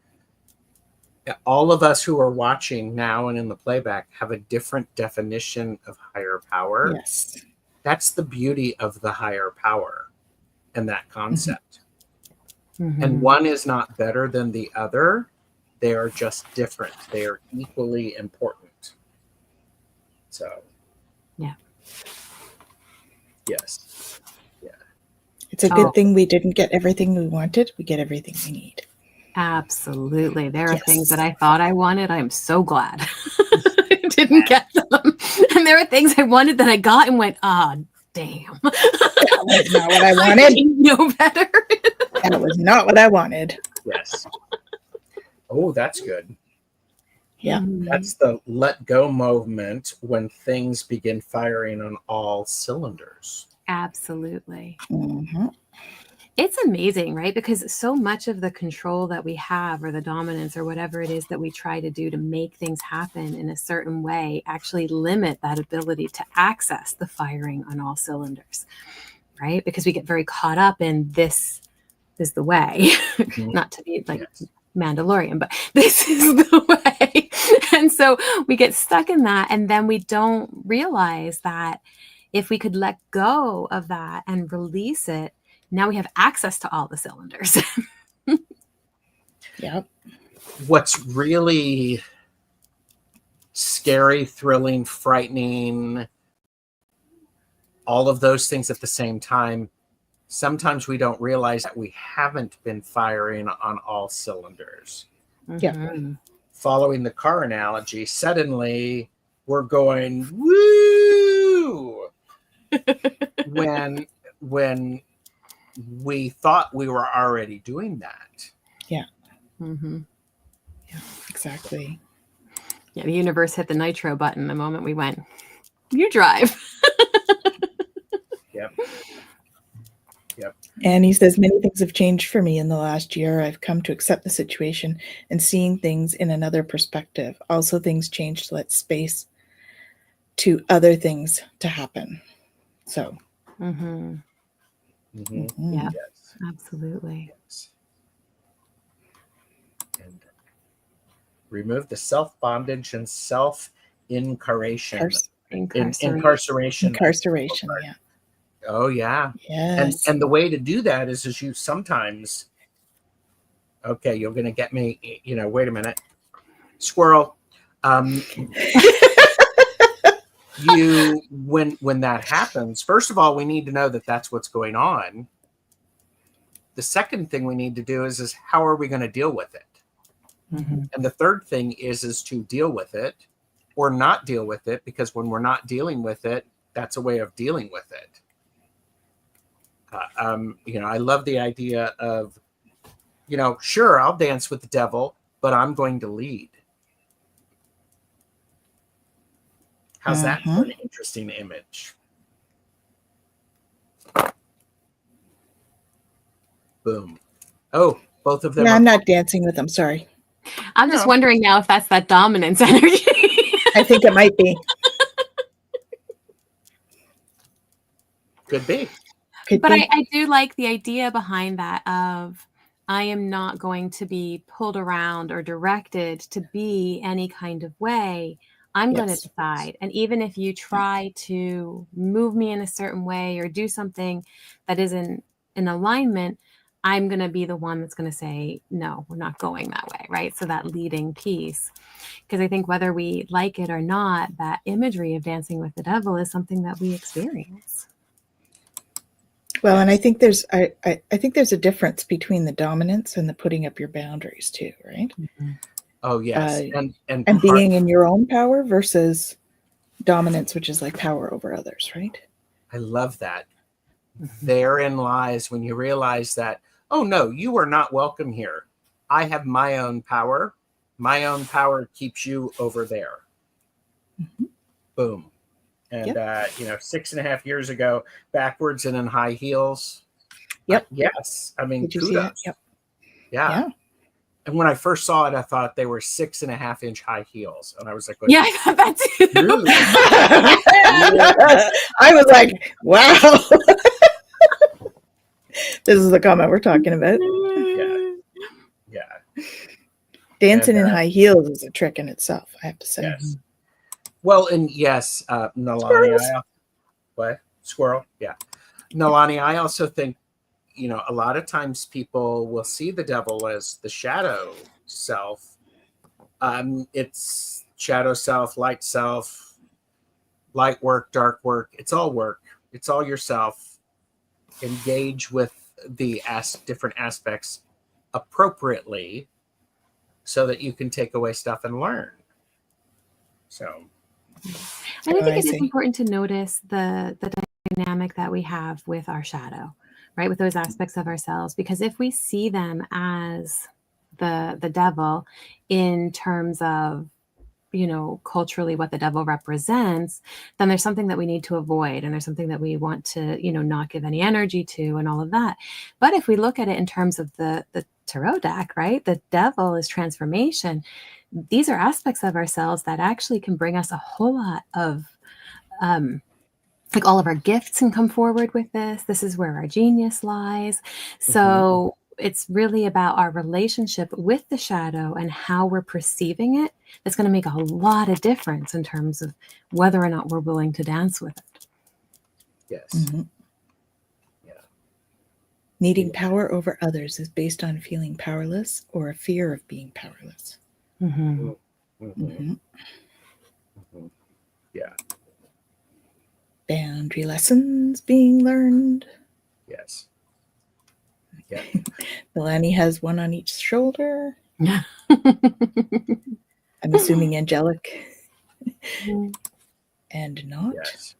Speaker 3: all of us who are watching now and in the playback have a different definition of higher power.
Speaker 1: Yes.
Speaker 3: That's the beauty of the higher power and that concept. And one is not better than the other. They are just different. They are equally important. So,
Speaker 2: yeah.
Speaker 3: Yes. Yeah.
Speaker 1: It's a good thing we didn't get everything we wanted. We get everything we need.
Speaker 2: Absolutely. There are things that I thought I wanted. I'm so glad I didn't get them. And there are things I wanted that I got and went, damn.
Speaker 1: That was not what I wanted.
Speaker 2: I didn't know better.
Speaker 1: That was not what I wanted.
Speaker 3: Yes. Oh, that's good.
Speaker 1: Yeah.
Speaker 3: That's the let go movement when things begin firing on all cylinders.
Speaker 2: Absolutely.
Speaker 1: Mm-hmm.
Speaker 2: It's amazing, right? Because so much of the control that we have or the dominance or whatever it is that we try to do to make things happen in a certain way actually limit that ability to access the firing on all cylinders, right? Because we get very caught up in this is the way, not to be like Mandalorian, but this is the way. And so we get stuck in that. And then we don't realize that if we could let go of that and release it, now we have access to all the cylinders.
Speaker 1: Yep.
Speaker 3: What's really scary, thrilling, frightening, all of those things at the same time, sometimes we don't realize that we haven't been firing on all cylinders.
Speaker 1: Yeah.
Speaker 3: Following the car analogy, suddenly we're going, woo! when we thought we were already doing that.
Speaker 1: Yeah. Yeah, exactly.
Speaker 2: Yeah, the universe hit the nitro button the moment we went, you drive.
Speaker 3: Yep.
Speaker 1: And he says, many things have changed for me in the last year. I've come to accept the situation and seeing things in another perspective. Also, things change to let space to other things to happen. So,
Speaker 2: Yeah,
Speaker 3: Yes.
Speaker 2: absolutely.
Speaker 3: Yes. And remove the self-bondage and self-incarceration. Incarceration.
Speaker 1: Yeah.
Speaker 3: Oh, yeah.
Speaker 1: Yes.
Speaker 3: And the way to do that is you sometimes, okay, you're going to get me, wait a minute. Squirrel. When that happens, first of all, we need to know that that's what's going on. The second thing we need to do is how are we going to deal with it? And the third thing is to deal with it or not deal with it, because when we're not dealing with it, that's a way of dealing with it. I love the idea of, sure, I'll dance with the devil, but I'm going to lead. How's that for an interesting image? Boom. Oh, both of them.
Speaker 1: Yeah, I'm not dancing with them. Sorry.
Speaker 2: I'm just wondering now if that's that dominance energy.
Speaker 1: I think it might be.
Speaker 3: Could be.
Speaker 2: But I do like the idea behind that of I am not going to be pulled around or directed to be any kind of way. I'm going to decide. And even if you try to move me in a certain way or do something that isn't in alignment, I'm going to be the one that's going to say, no, we're not going that way, right? So that leading piece. Because I think whether we like it or not, that imagery of dancing with the devil is something that we experience.
Speaker 1: Well, and I think there's I think there's a difference between the dominance and the putting up your boundaries too, right?
Speaker 2: Mm-hmm.
Speaker 3: Oh yes,
Speaker 1: and being in your own power versus dominance, which is like power over others, right?
Speaker 3: I love that. Therein lies when you realize that, oh no, you are not welcome here. I have my own power. My own power keeps you over there.
Speaker 1: Mm-hmm.
Speaker 3: Boom. And, 6.5 years ago, backwards and in high heels.
Speaker 1: Yep.
Speaker 3: Yes. I mean,
Speaker 1: Did you
Speaker 3: kudos.
Speaker 1: see that? Yep.
Speaker 3: Yeah. And when I first saw it, I thought they were 6.5-inch high heels. And I was like,
Speaker 2: yeah, I thought that too.
Speaker 1: I was like, wow. This is the comment we're talking about.
Speaker 3: Yeah.
Speaker 1: Dancing in high heels is a trick in itself, I have to say.
Speaker 3: Yes. Well, and yes, Nalani, what? Squirrel? Yeah. Nalani, I also think, a lot of times people will see the devil as the shadow self. It's shadow self, light work, dark work. It's all work. It's all yourself. Engage with the different aspects appropriately so that you can take away stuff and learn. So.
Speaker 2: And I think it is important to notice the dynamic that we have with our shadow, right? With those aspects of ourselves, because if we see them as the devil in terms of, culturally what the devil represents, then there's something that we need to avoid. And there's something that we want to, not give any energy to and all of that. But if we look at it in terms of the tarot deck, right? The devil is transformation. These are aspects of ourselves that actually can bring us a whole lot of, like all of our gifts can come forward with this. This is where our genius lies. So it's really about our relationship with the shadow and how we're perceiving it. That's going to make a lot of difference in terms of whether or not we're willing to dance with it.
Speaker 3: Yes.
Speaker 1: Mm-hmm.
Speaker 3: Yeah.
Speaker 1: Needing power over others is based on feeling powerless or a fear of being powerless.
Speaker 2: Mm-hmm.
Speaker 3: Mm-hmm. Mm-hmm. Yeah.
Speaker 1: Boundary lessons being learned.
Speaker 3: Yes. Yeah.
Speaker 1: Milani has one on each shoulder. I'm assuming angelic and not.
Speaker 3: Yes.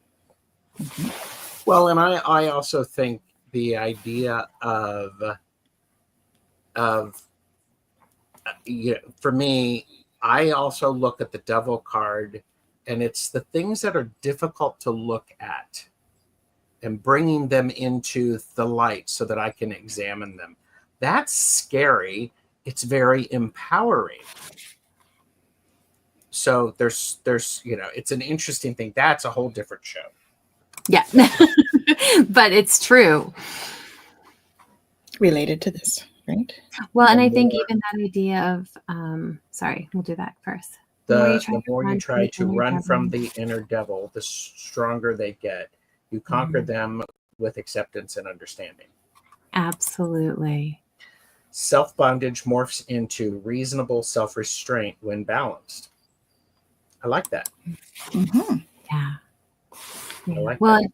Speaker 3: Mm-hmm. Well, and I also think the idea of for me, I also look at the devil card, and it's the things that are difficult to look at and bringing them into the light so that I can examine them. That's scary. It's very empowering. So there's it's an interesting thing. That's a whole different show.
Speaker 2: Yeah. But it's true.
Speaker 1: Related to this, right?
Speaker 2: Well, and I think even that idea of, sorry, we'll do that first.
Speaker 3: The more you try to run from the inner devil, the stronger they get. You conquer them with acceptance and understanding.
Speaker 2: Absolutely.
Speaker 3: Self-bondage morphs into reasonable self-restraint when balanced. I like that.
Speaker 1: Mm-hmm.
Speaker 2: Yeah.
Speaker 3: I like
Speaker 2: well,
Speaker 3: that.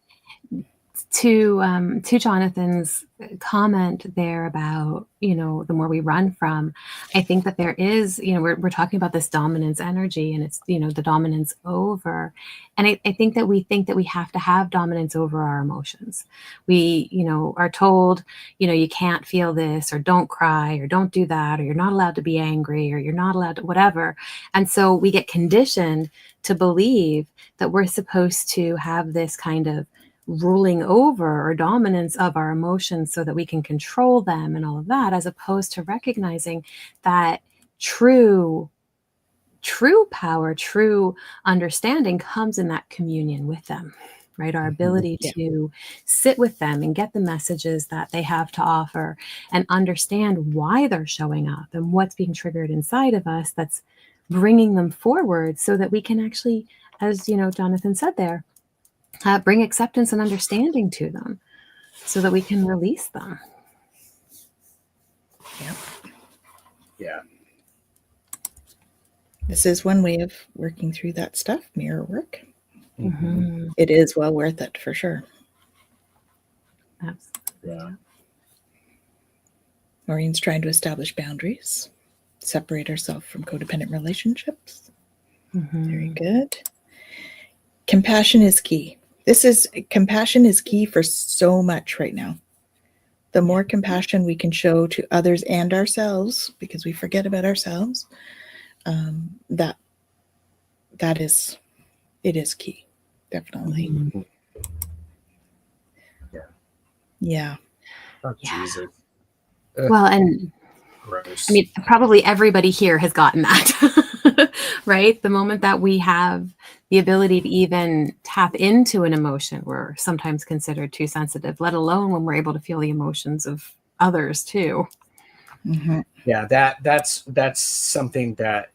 Speaker 2: To Jonathan's comment there about, the more we run from, I think that there is, we're talking about this dominance energy, and it's, the dominance over. And I think that we have to have dominance over our emotions. We, are told, you can't feel this, or don't cry, or don't do that, or you're not allowed to be angry, or you're not allowed to whatever. And so we get conditioned to believe that we're supposed to have this kind of ruling over or dominance of our emotions so that we can control them and all of that, as opposed to recognizing that true power, true understanding comes in that communion with them, right? Our ability to sit with them and get the messages that they have to offer and understand why they're showing up and what's being triggered inside of us that's bringing them forward so that we can actually, as Jonathan said there, bring acceptance and understanding to them so that we can release them.
Speaker 1: Yep.
Speaker 3: Yeah.
Speaker 1: This is one way of working through that stuff, mirror work.
Speaker 2: Mm-hmm.
Speaker 1: It is well worth it for sure.
Speaker 2: Absolutely.
Speaker 3: Yeah.
Speaker 1: Maureen's trying to establish boundaries, separate herself from codependent relationships.
Speaker 2: Mm-hmm.
Speaker 1: Very good. Compassion is key. Compassion is key for so much right now. The more compassion we can show to others and ourselves, because we forget about ourselves, it is key. Definitely.
Speaker 2: Mm-hmm.
Speaker 1: Yeah.
Speaker 3: Oh,
Speaker 2: Yeah.
Speaker 3: Jesus.
Speaker 2: Well, and
Speaker 3: Gross.
Speaker 2: I mean, probably everybody here has gotten that, right? The moment that we have the ability to even tap into an emotion, we're sometimes considered too sensitive, let alone when we're able to feel the emotions of others too.
Speaker 1: Mm-hmm.
Speaker 3: Yeah, that's something that,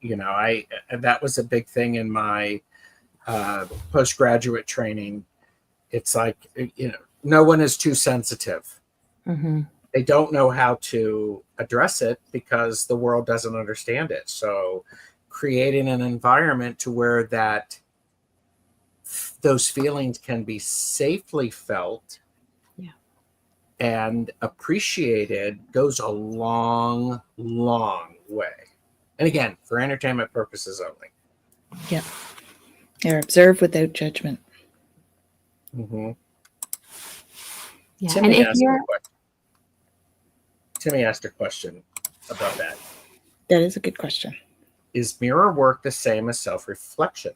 Speaker 3: that was a big thing in my postgraduate training. It's like, no one is too sensitive.
Speaker 2: Mm-hmm.
Speaker 3: They don't know how to address it because the world doesn't understand it. So creating an environment to where those feelings can be safely felt and appreciated goes a long, long way. And again, for entertainment purposes only.
Speaker 1: Yeah. Or observe without judgment.
Speaker 3: Mm-hmm.
Speaker 2: Yeah.
Speaker 3: Timmy
Speaker 2: And
Speaker 3: Timmy asked a question about that.
Speaker 1: That is a good question.
Speaker 3: Is mirror work the same as self-reflection?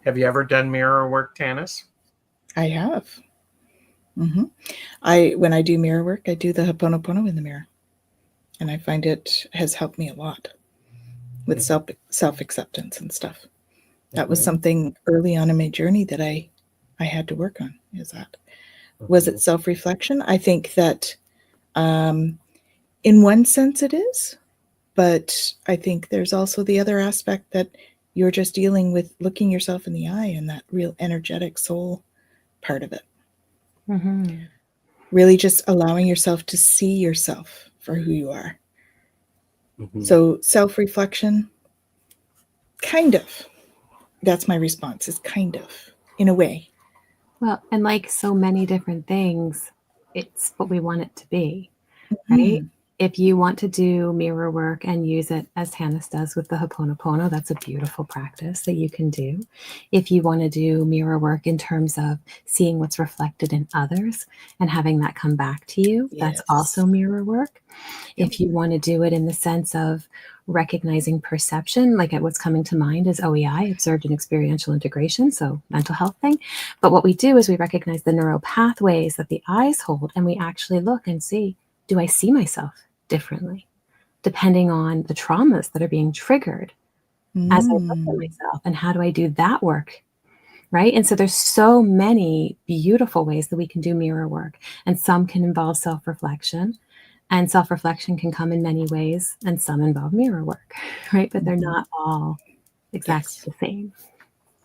Speaker 3: Have you ever done mirror work, Tanys?
Speaker 1: I have. Mm-hmm. When I do mirror work, I do the Ho'oponopono in the mirror. And I find it has helped me a lot with self-acceptance and stuff. That was something early on in my journey that I had to work on. Was it self-reflection? I think that in one sense it is, but I think there's also the other aspect that you're just dealing with looking yourself in the eye and that real energetic soul part of it.
Speaker 2: Mm-hmm.
Speaker 1: Really just allowing yourself to see yourself for who you are.
Speaker 3: Mm-hmm.
Speaker 1: So self-reflection, kind of. That's my response, is kind of, in a way.
Speaker 2: Well, and like so many different things, it's what we want it to be, right? If you want to do mirror work and use it as Tanys does with the Ho'oponopono, that's a beautiful practice that you can do. If you want to do mirror work in terms of seeing what's reflected in others and having that come back to you, that's also mirror work. Yep. If you want to do it in the sense of recognizing perception, like what's coming to mind is OEI, observed and experiential integration, so mental health thing. But what we do is we recognize the neural pathways that the eyes hold, and we actually look and see, do I see myself differently, depending on the traumas that are being triggered as I look at myself, and how do I do that work, right? And so there's so many beautiful ways that we can do mirror work, and some can involve self-reflection, and self-reflection can come in many ways, and some involve mirror work, right? But they're not all exactly the same.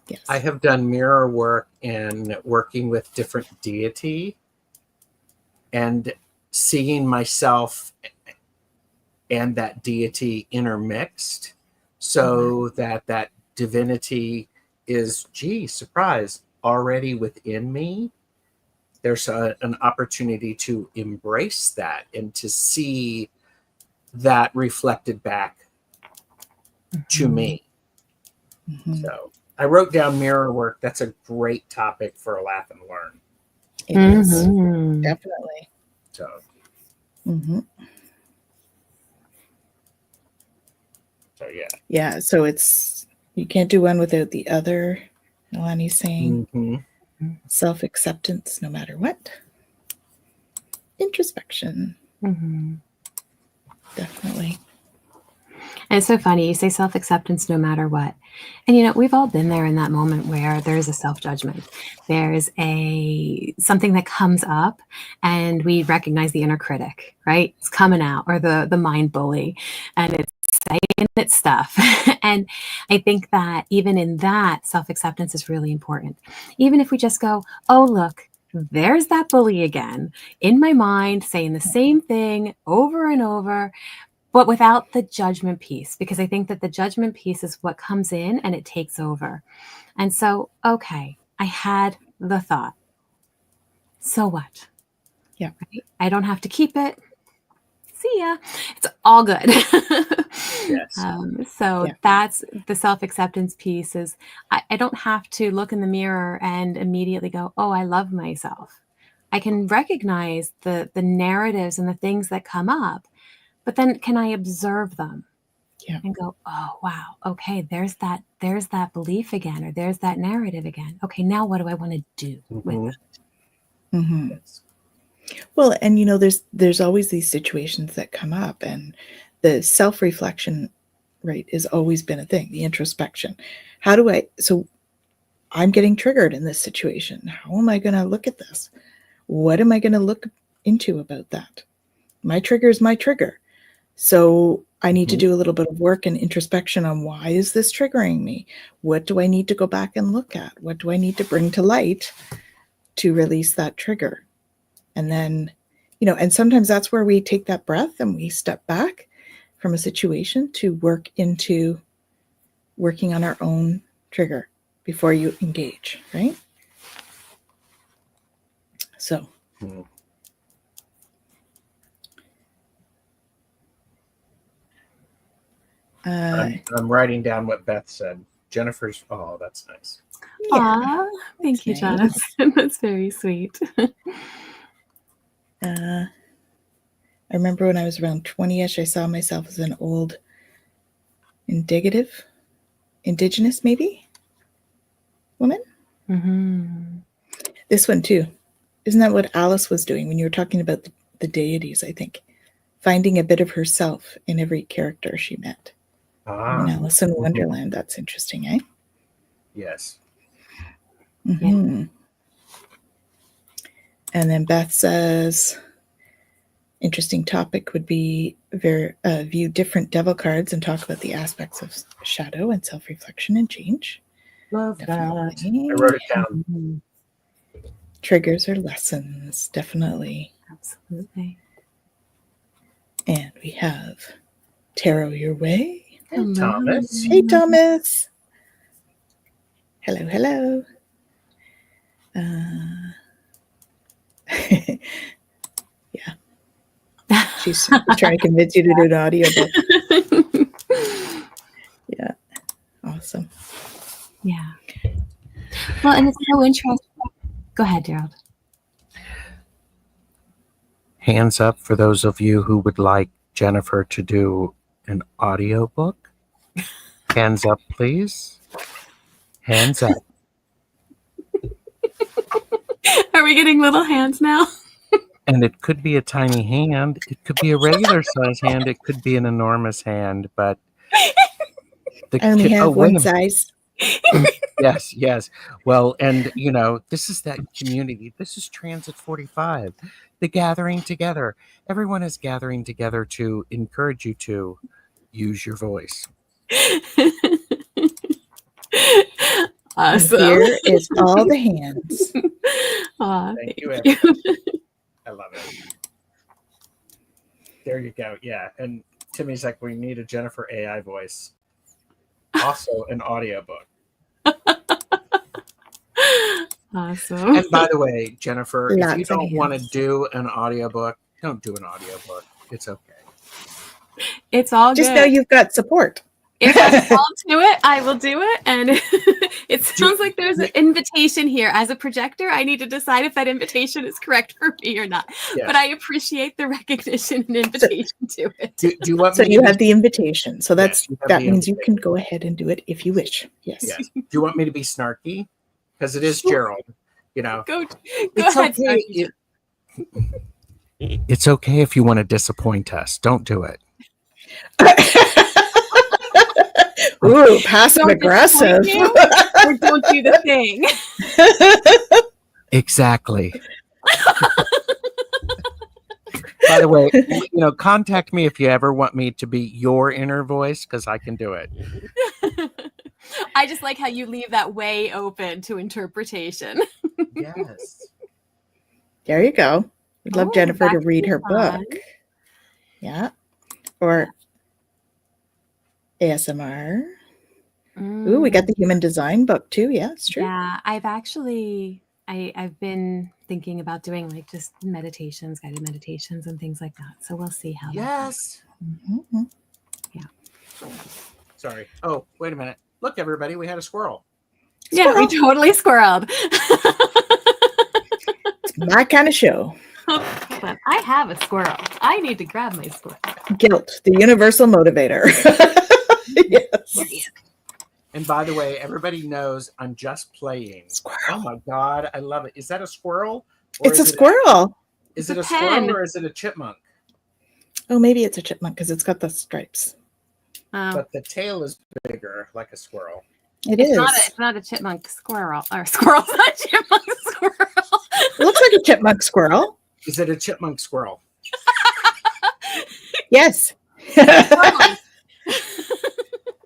Speaker 1: Yes.
Speaker 3: I have done mirror work in working with different deity and seeing myself and that deity intermixed, so that divinity is, surprise, already within me. There's an opportunity to embrace that and to see that reflected back to me. So I wrote down mirror work. That's a great topic for a laugh and learn.
Speaker 1: It is. Definitely.
Speaker 3: So. So
Speaker 1: yeah, so it's, you can't do one without the other. Nalani's saying self-acceptance no matter what. Introspection. Definitely.
Speaker 2: And it's so funny. You say self-acceptance no matter what. And, you know, we've all been there in that moment where there's a self-judgment. There's something that comes up and we recognize the inner critic, right? It's coming out, or the mind bully, and it's saying its stuff. And I think that even in that, self-acceptance is really important. Even if we just go, oh, look, there's that bully again in my mind saying the same thing over and over, but without the judgment piece, because I think that the judgment piece is what comes in and it takes over. And so, okay, I had the thought. So what?
Speaker 1: Yeah.
Speaker 2: Right? I don't have to keep it. See ya. It's all good.
Speaker 3: Yes.
Speaker 2: So that's the self-acceptance piece is I don't have to look in the mirror and immediately go, oh, I love myself. I can recognize the narratives and the things that come up, but then can I observe them and go, oh, wow. Okay. There's that belief again, or there's that narrative again. Okay. Now what do I want to do with it?
Speaker 1: Mm-hmm. Yes. Well, and you know, there's always these situations that come up, and the self-reflection, right, has always been a thing, the introspection. So I'm getting triggered in this situation. How am I going to look at this? What am I going to look into about that? My trigger is my trigger. So I need to do a little bit of work and introspection on, why is this triggering me? What do I need to go back and look at? What do I need to bring to light to release that trigger? And then, you know, and sometimes that's where we take that breath and we step back from a situation to work into working on our own trigger before you engage, right? So.
Speaker 3: I'm writing down what Beth said. Jennifer's, oh, that's nice.
Speaker 2: Yeah, Aw, thank you, Jonathan. Nice. That's very sweet.
Speaker 1: I remember when I was around 20-ish, I saw myself as an old indigenous maybe woman. Mm-hmm. This one too. Isn't that what Alice was doing when you were talking about the deities, I think? Finding a bit of herself in every character she met. In Alice in Wonderland. That's interesting, eh?
Speaker 3: Yes.
Speaker 1: Mm-hmm. Yeah. And then Beth says, interesting topic would be view different devil cards and talk about the aspects of shadow and self-reflection and change.
Speaker 3: Love definitely. That. I wrote it down.
Speaker 1: Mm-hmm. Triggers or lessons, definitely.
Speaker 2: Absolutely.
Speaker 1: And we have Tarot Your Way.
Speaker 3: Hey, Thomas.
Speaker 1: Hey, Thomas. Hello, hello. Yeah. She's trying to convince you to do an audiobook. Yeah. Awesome.
Speaker 2: Yeah. Well, and it's so interesting. Go ahead, Gerald.
Speaker 3: Hands up for those of you who would like Jennifer to do an audiobook. Hands up, please. Hands up.
Speaker 2: Are we getting little hands now?
Speaker 3: And it could be a tiny hand. It could be a regular size hand. It could be an enormous hand, but
Speaker 1: I only have one size.
Speaker 3: Yes. Well, and you know, this is that community. This is Transit 45, the gathering together. Everyone is gathering together to encourage you to use your voice.
Speaker 2: Awesome.
Speaker 1: Here is all the hands.
Speaker 3: Thank you, everyone. I love it. There you go. Yeah. And Timmy's like, we need a Jennifer AI voice. Also an audiobook.
Speaker 2: Awesome.
Speaker 3: And by the way, Jennifer, if you don't want to do an audiobook, don't do an audiobook. It's okay.
Speaker 2: It's all
Speaker 1: just
Speaker 2: good.
Speaker 1: know you've got support.
Speaker 2: If I fall to it, I will do it. And it sounds like there's an invitation here. As a projector, I need to decide if that invitation is correct for me or not. Yes. But I appreciate the recognition and invitation to it.
Speaker 3: Do you want
Speaker 1: so
Speaker 3: me
Speaker 1: you have the invitation. So that means you can go ahead and do it if you wish. Yes.
Speaker 3: Do you want me to be snarky? Because it is Gerald. You know.
Speaker 2: Go ahead.
Speaker 3: Okay. It's okay if you want to disappoint us. Don't do it.
Speaker 1: Ooh, passive
Speaker 2: Don't
Speaker 1: aggressive.
Speaker 2: disappoint you, or don't do the thing.
Speaker 3: Exactly. By the way, contact me if you ever want me to be your inner voice, because I can do it.
Speaker 2: I just like how you leave that way open to interpretation.
Speaker 3: Yes.
Speaker 1: There you go. We'd love Jennifer to
Speaker 2: back
Speaker 1: read
Speaker 2: to
Speaker 1: her
Speaker 2: fun.
Speaker 1: book. Yeah. Or ASMR. Ooh, we got the human design book too. Yeah, it's true.
Speaker 2: Yeah, I've actually I've been thinking about doing like just meditations, guided meditations and things like that. So we'll see how
Speaker 3: Yes.
Speaker 1: Mm-hmm.
Speaker 2: Yeah.
Speaker 3: Sorry. Oh, wait a minute. Look, everybody, we had a squirrel.
Speaker 2: Yeah, we totally squirreled.
Speaker 1: It's my kind of show.
Speaker 2: But I have a squirrel. I need to grab my squirrel.
Speaker 1: Guilt, the universal motivator. Yes.
Speaker 3: And by the way, everybody knows I'm just playing.
Speaker 1: Squirrel.
Speaker 3: Oh my God, I love it. Is that a squirrel?
Speaker 1: It's a squirrel.
Speaker 3: Is it a
Speaker 2: pen.
Speaker 3: squirrel or is it a chipmunk?
Speaker 1: Oh, maybe it's a chipmunk because it's got the stripes.
Speaker 3: But the tail is bigger, like a squirrel.
Speaker 2: It's not a chipmunk squirrel. Or squirrel, not a chipmunk squirrel.
Speaker 1: It looks like a chipmunk squirrel.
Speaker 3: Is it a chipmunk squirrel?
Speaker 1: Yes.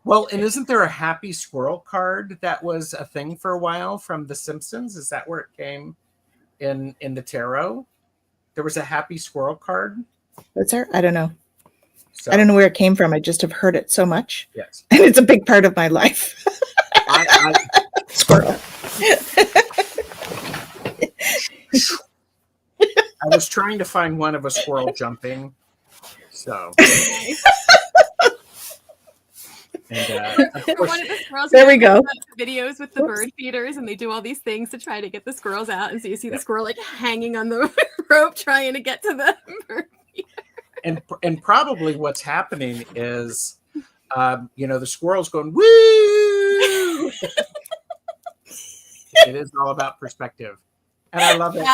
Speaker 3: Well, and isn't there a happy squirrel card that was a thing for a while from The Simpsons? Is that where it came in the tarot? There was a happy squirrel card.
Speaker 1: What's there? I don't know.
Speaker 3: So,
Speaker 1: I don't know where it came from. I just have heard it so much.
Speaker 3: Yes.
Speaker 1: And it's a big part of my life. Squirrel.
Speaker 3: I was trying to find one of a squirrel jumping. So. And of course,
Speaker 2: One of the squirrels
Speaker 1: there we go.
Speaker 2: Videos with the bird feeders, and they do all these things to try to get the squirrels out. And so you see the squirrel like hanging on the rope, trying to get to the bird feeder.
Speaker 3: And probably what's happening is, the squirrel's going woo. It is all about perspective, and I love it.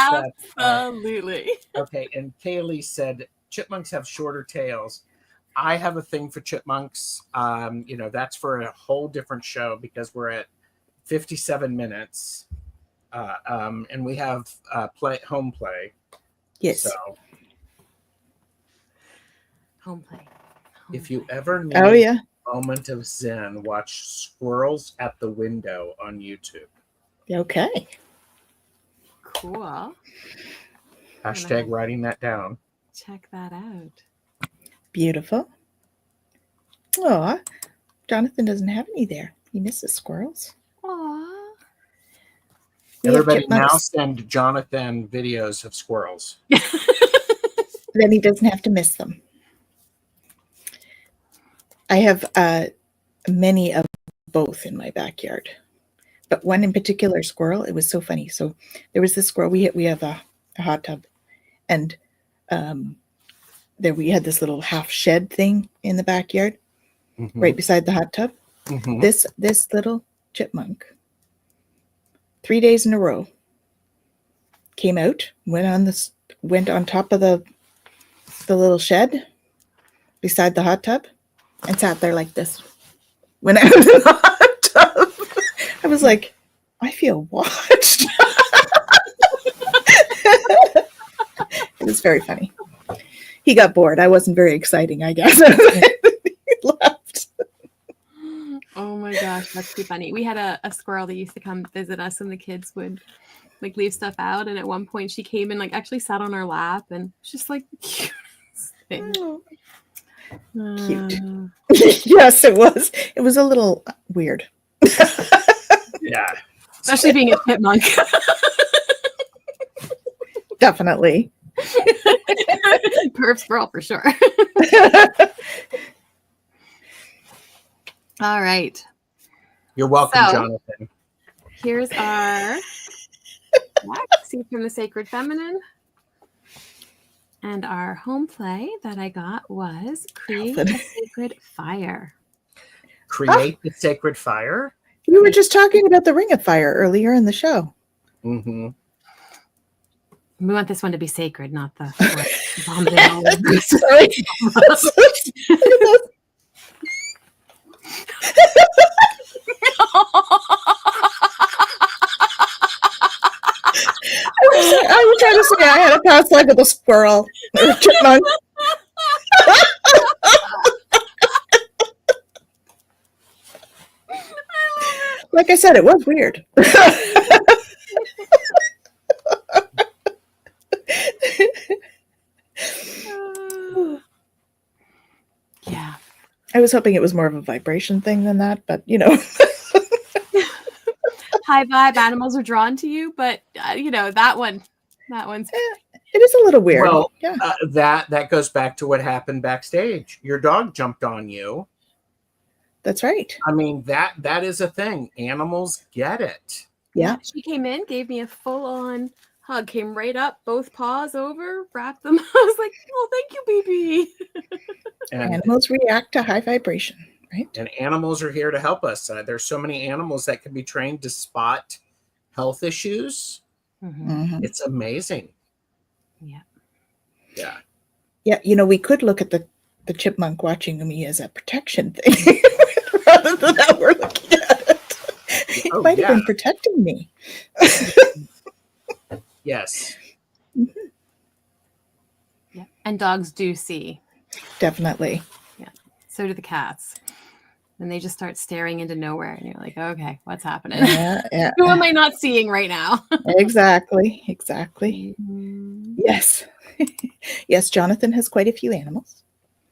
Speaker 2: Absolutely.
Speaker 3: Okay, and Kaylee said chipmunks have shorter tails. I have a thing for chipmunks. That's for a whole different show because we're at 57 minutes, and we have home play.
Speaker 1: Yes.
Speaker 3: So
Speaker 2: Home play.
Speaker 3: if you ever need
Speaker 1: a
Speaker 3: moment of zen, watch Squirrels at the Window on YouTube.
Speaker 1: Okay.
Speaker 2: Cool.
Speaker 3: Hashtag writing that down.
Speaker 2: Check that out.
Speaker 1: Beautiful. Oh, Jonathan doesn't have any there. He misses squirrels.
Speaker 2: Aww.
Speaker 3: Everybody now send Jonathan videos of squirrels.
Speaker 1: Then he doesn't have to miss them. I have many of both in my backyard, but one in particular squirrel. It was so funny. So there was this squirrel. We have a hot tub, and there we had this little half shed thing in the backyard, right beside the hot tub.
Speaker 3: Mm-hmm.
Speaker 1: This little chipmunk, 3 days in a row, came out, went on top of the little shed beside the hot tub, and sat there like this. When I was in the hot tub, I was like, I feel watched. It was very funny. He got bored. I wasn't very exciting, I guess. He left.
Speaker 2: Oh my gosh, that's too funny. We had a squirrel that used to come visit us, and the kids would like leave stuff out. And at one point, she came and like actually sat on our lap, and it's just like the cutest thing.
Speaker 1: Cute. Yes, it was. It was a little weird.
Speaker 3: Yeah.
Speaker 2: Especially being a chipmunk.
Speaker 1: Definitely.
Speaker 2: Perv squirrel for sure. All right.
Speaker 3: You're welcome,
Speaker 2: So,
Speaker 3: Jonathan.
Speaker 2: Here's our See from the Sacred Feminine. And our home play that I got was Create a Sacred Fire.
Speaker 3: Create the Sacred Fire?
Speaker 1: You were just talking about the Ring of Fire earlier in the show.
Speaker 3: Mm-hmm.
Speaker 2: We want this one to be sacred, not the vomiting all over.
Speaker 1: Sorry. trying to say I had a past life with a squirrel or a chipmunk? Like I said, it was weird.
Speaker 2: Yeah.
Speaker 1: I was hoping it was more of a vibration thing than that, but
Speaker 2: High vibe animals are drawn to you, but that one's
Speaker 1: it is a little weird.
Speaker 3: Well,
Speaker 1: yeah.
Speaker 3: That goes back to what happened backstage. Your dog jumped on you.
Speaker 1: That's right.
Speaker 3: I mean, that is a thing. Animals get it.
Speaker 1: Yeah.
Speaker 2: She came in, gave me a full-on hug, came right up, both paws over, wrapped them. I was like, "Oh, thank you, baby."
Speaker 3: And
Speaker 1: animals react to high vibration, right?
Speaker 3: And animals are here to help us. There's so many animals that can be trained to spot health issues.
Speaker 1: Mm-hmm.
Speaker 3: It's amazing.
Speaker 2: Yeah.
Speaker 3: Yeah.
Speaker 1: Yeah. We could look at the chipmunk watching me as a protection thing rather than how we're looking at it. It might have been protecting me.
Speaker 3: Yes.
Speaker 1: Mm-hmm.
Speaker 2: Yeah. And dogs do see.
Speaker 1: Definitely.
Speaker 2: Yeah. So do the cats. And they just start staring into nowhere. And you're like, okay, what's happening?
Speaker 1: Yeah.
Speaker 2: Who am I not seeing right now?
Speaker 1: Exactly.
Speaker 2: Mm-hmm.
Speaker 1: Yes. Yes, Jonathan has quite a few animals.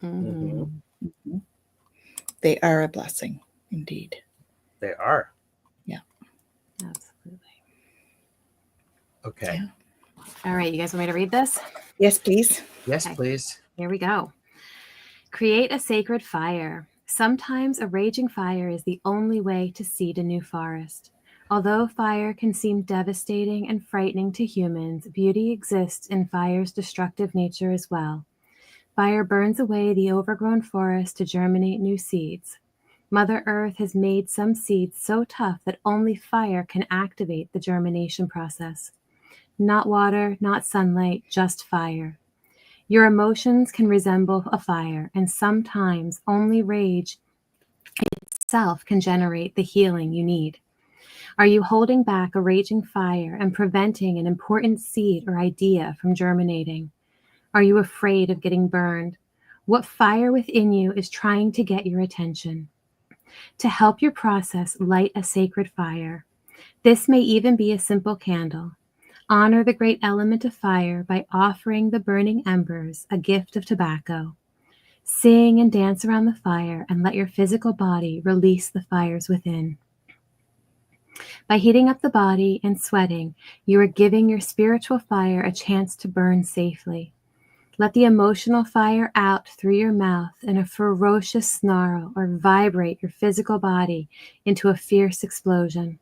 Speaker 2: Mm-hmm.
Speaker 1: Mm-hmm. They are a blessing, indeed.
Speaker 3: They are.
Speaker 1: Yeah.
Speaker 2: Absolutely.
Speaker 3: Okay.
Speaker 2: Yeah. All right. You guys want me to read this?
Speaker 1: Yes, please.
Speaker 3: Yes,
Speaker 2: okay.
Speaker 3: Please.
Speaker 2: Here we go. Create a sacred fire. Sometimes a raging fire is the only way to seed a new forest. Although fire can seem devastating and frightening to humans, beauty exists in fire's destructive nature as well. Fire burns away the overgrown forest to germinate new seeds. Mother Earth has made some seeds so tough that only fire can activate the germination process. Not water, not sunlight, just fire. Your emotions can resemble a fire, and sometimes only rage itself can generate the healing you need. Are you holding back a raging fire and preventing an important seed or idea from germinating? Are you afraid of getting burned? What fire within you is trying to get your attention? To help your process, light a sacred fire. This may even be a simple candle. Honor the great element of fire by offering the burning embers a gift of tobacco. Sing and dance around the fire and let your physical body release the fires within. By heating up the body and sweating, you are giving your spiritual fire a chance to burn safely. Let the emotional fire out through your mouth in a ferocious snarl or vibrate your physical body into a fierce explosion.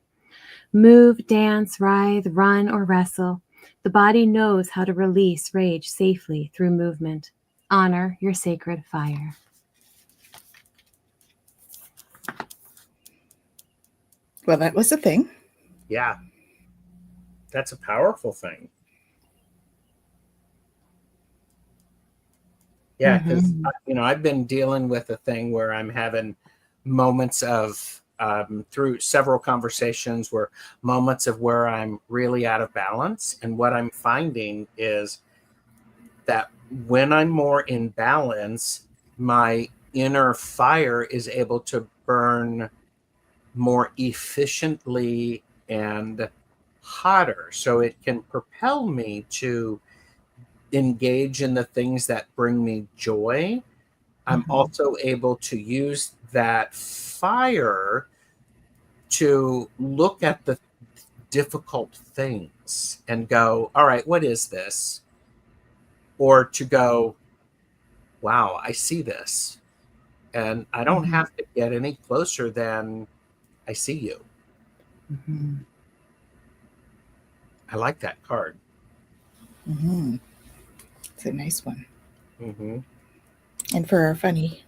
Speaker 2: Move, dance, writhe, run, or wrestle. The body knows how to release rage safely through movement. Honor your sacred fire.
Speaker 1: Well, that was a thing.
Speaker 3: Yeah. That's a powerful thing. Yeah, because I've been dealing with a thing where I'm having moments of through several conversations where moments of where I'm really out of balance, and what I'm finding is that when I'm more in balance, my inner fire is able to burn more efficiently and hotter, so it can propel me to engage in the things that bring me joy. I'm also able to use that fire to look at the difficult things and go, all right, what is this? Or to go, wow, I see this. And I don't have to get any closer than I see you. I like that card.
Speaker 1: It's a nice one.
Speaker 3: Mm-hmm.
Speaker 1: And for our funny.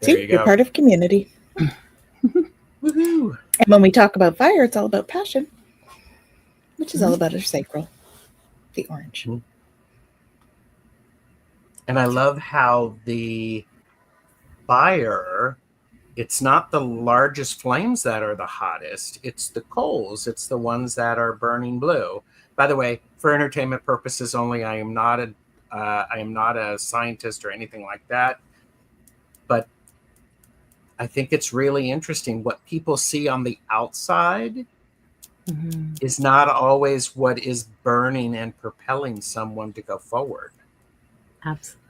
Speaker 1: See, you're part of community.
Speaker 3: Woohoo!
Speaker 1: And when we talk about fire, it's all about passion, which is all about our sacral, the orange.
Speaker 3: And I love how the fire it's not the largest flames that are the hottest. It's the coals. It's the ones that are burning blue. By the way, for entertainment purposes only, I am not a scientist or anything like that. But I think it's really interesting. What people see on the outside is not always what is burning and propelling someone to go forward.
Speaker 2: Absolutely.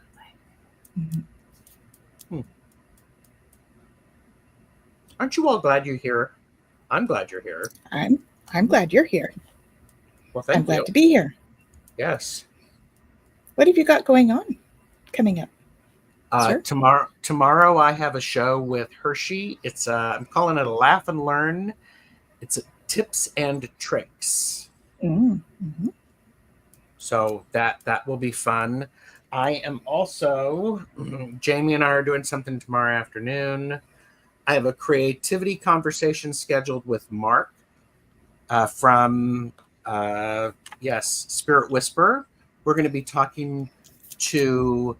Speaker 3: Aren't you all glad you're here? I'm glad you're here.
Speaker 1: I'm glad you're here.
Speaker 3: Well, thank you.
Speaker 1: I'm glad to be here.
Speaker 3: Yes.
Speaker 1: What have you got going on coming up? Sure.
Speaker 3: Tomorrow I have a show with Hershey. It's I'm calling it a laugh and learn. It's tips and tricks.
Speaker 1: Mm-hmm.
Speaker 3: So that will be fun. I am also, Jamie and I are doing something tomorrow afternoon. I have a creativity conversation scheduled with Mark from Spirit Whisperer. We're going to be talking to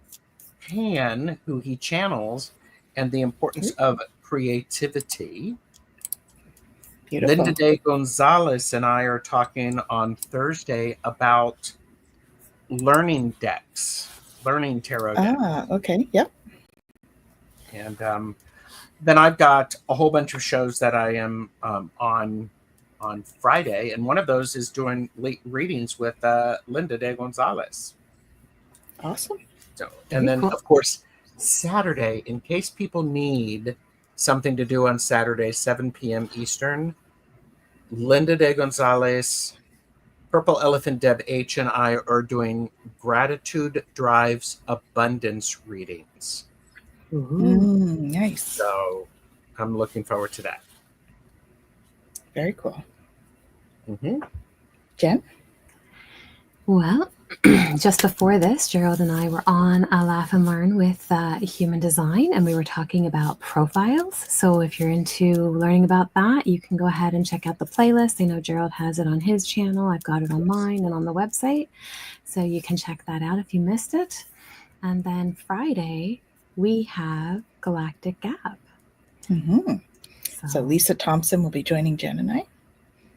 Speaker 3: Pan, who he channels, and the importance of creativity.
Speaker 1: Beautiful.
Speaker 3: Linda De Gonzalez and I are talking on Thursday about learning decks, learning tarot decks.
Speaker 1: Okay. Yep.
Speaker 3: And then I've got a whole bunch of shows that I am on Friday, and one of those is doing late readings with Linda De Gonzalez.
Speaker 1: Awesome.
Speaker 3: So, and then of course Saturday, in case people need something to do on Saturday, 7 p.m. Eastern, Linda De Gonzalez, Purple Elephant Deb H, and I are doing Gratitude Drives Abundance readings.
Speaker 1: Nice.
Speaker 3: So I'm looking forward to that.
Speaker 1: Very cool.
Speaker 3: Mm-hmm.
Speaker 1: Jen?
Speaker 2: Well, just before this, Gerald and I were on a Laugh and Learn with Human Design, and we were talking about profiles. So if you're into learning about that, you can go ahead and check out the playlist. I know Gerald has it on his channel. I've got it on mine and on the website. So you can check that out if you missed it. And then Friday, we have Galactic Gap.
Speaker 1: Mm-hmm. So Lisa Thompson will be joining Jen and I.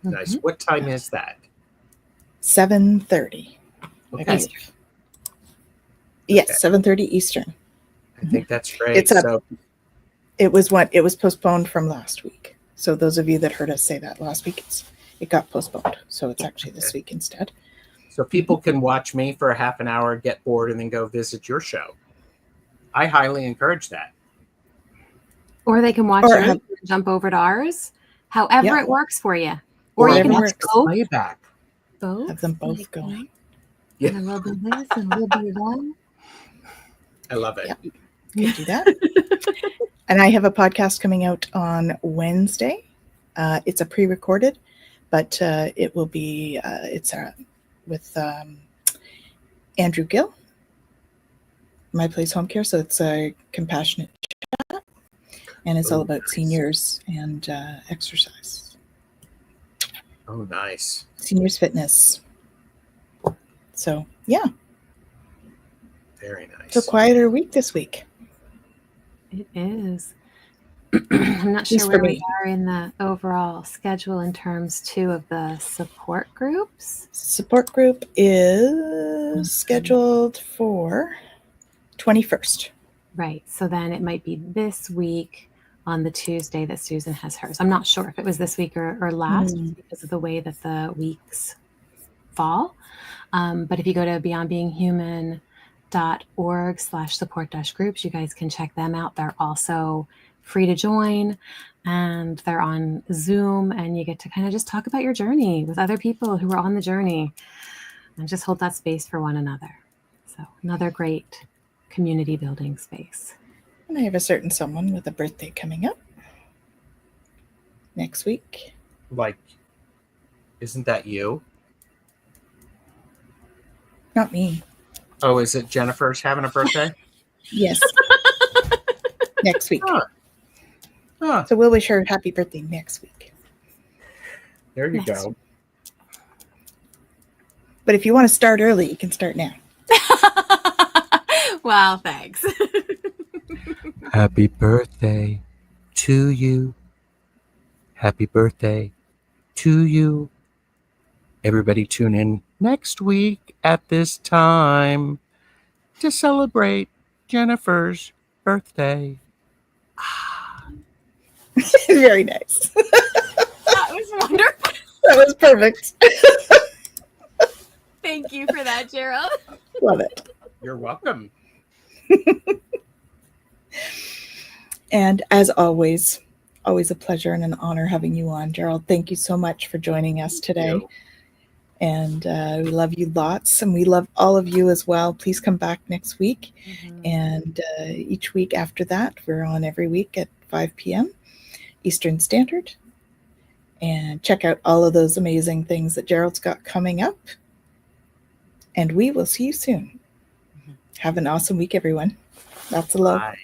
Speaker 3: Nice. What time is that?
Speaker 1: 7:30.
Speaker 3: Okay.
Speaker 1: Yes, 7:30 Eastern.
Speaker 3: I think that's great.
Speaker 1: It's up. It was postponed from last week. So those of you that heard us say that last week, it got postponed. So it's actually this week instead.
Speaker 3: So people can watch me for a half an hour, get bored, and then go visit your show. I highly encourage that.
Speaker 2: Or they can watch yours and jump over to ours. However it works for you. Or you can watch both.
Speaker 3: Playback.
Speaker 2: Both.
Speaker 1: Have them both going.
Speaker 3: Yeah.
Speaker 2: And we'll do this and we'll do that.
Speaker 3: I love it.
Speaker 1: Yep. You can do that. And I have a podcast coming out on Wednesday. It's a pre-recorded, but it will be with Andrew Gill, My Place Home Care. So it's a compassionate chat, and it's all about seniors and exercise.
Speaker 3: Oh, nice.
Speaker 1: Seniors fitness. So, yeah.
Speaker 3: Very nice.
Speaker 1: It's a quieter week this week.
Speaker 2: It is. I'm not sure where we are in the overall schedule in terms, too, of the support groups.
Speaker 1: Support group is scheduled for 21st.
Speaker 2: Right. So then it might be this week on the Tuesday that Susan has hers. I'm not sure if it was this week or last because of the way that the weeks fall. But if you go to beyondbeinghuman.org/support-groups, you guys can check them out. They're also free to join, and they're on Zoom, and you get to kind of just talk about your journey with other people who are on the journey and just hold that space for one another. So another great community building space.
Speaker 1: And I have a certain someone with a birthday coming up next week.
Speaker 3: Like, isn't that you?
Speaker 1: Not me.
Speaker 3: Oh, is it Jennifer's having a birthday?
Speaker 1: Yes. Next week.
Speaker 3: Huh.
Speaker 1: So we'll wish her happy birthday next week.
Speaker 3: There you go.
Speaker 1: But if you want to start early, you can start now.
Speaker 2: Wow, thanks.
Speaker 4: Happy birthday
Speaker 3: to you. Happy birthday to you. Everybody tune in next week at this time to celebrate Jennifer's birthday.
Speaker 1: Very nice.
Speaker 2: That was wonderful.
Speaker 1: That was perfect.
Speaker 2: Thank you for that, Gerald.
Speaker 1: Love it.
Speaker 3: You're welcome.
Speaker 1: And as always a pleasure and an honor having you on, Gerald. Thank you so much for joining us today. And we love you lots, and we love all of you as well. Please come back next week. Mm-hmm. And each week after that, we're on every week at 5 p.m. Eastern Standard. And check out all of those amazing things that Gerald's got coming up. And we will see you soon. Mm-hmm. Have an awesome week, everyone. Lots of love.
Speaker 3: Bye.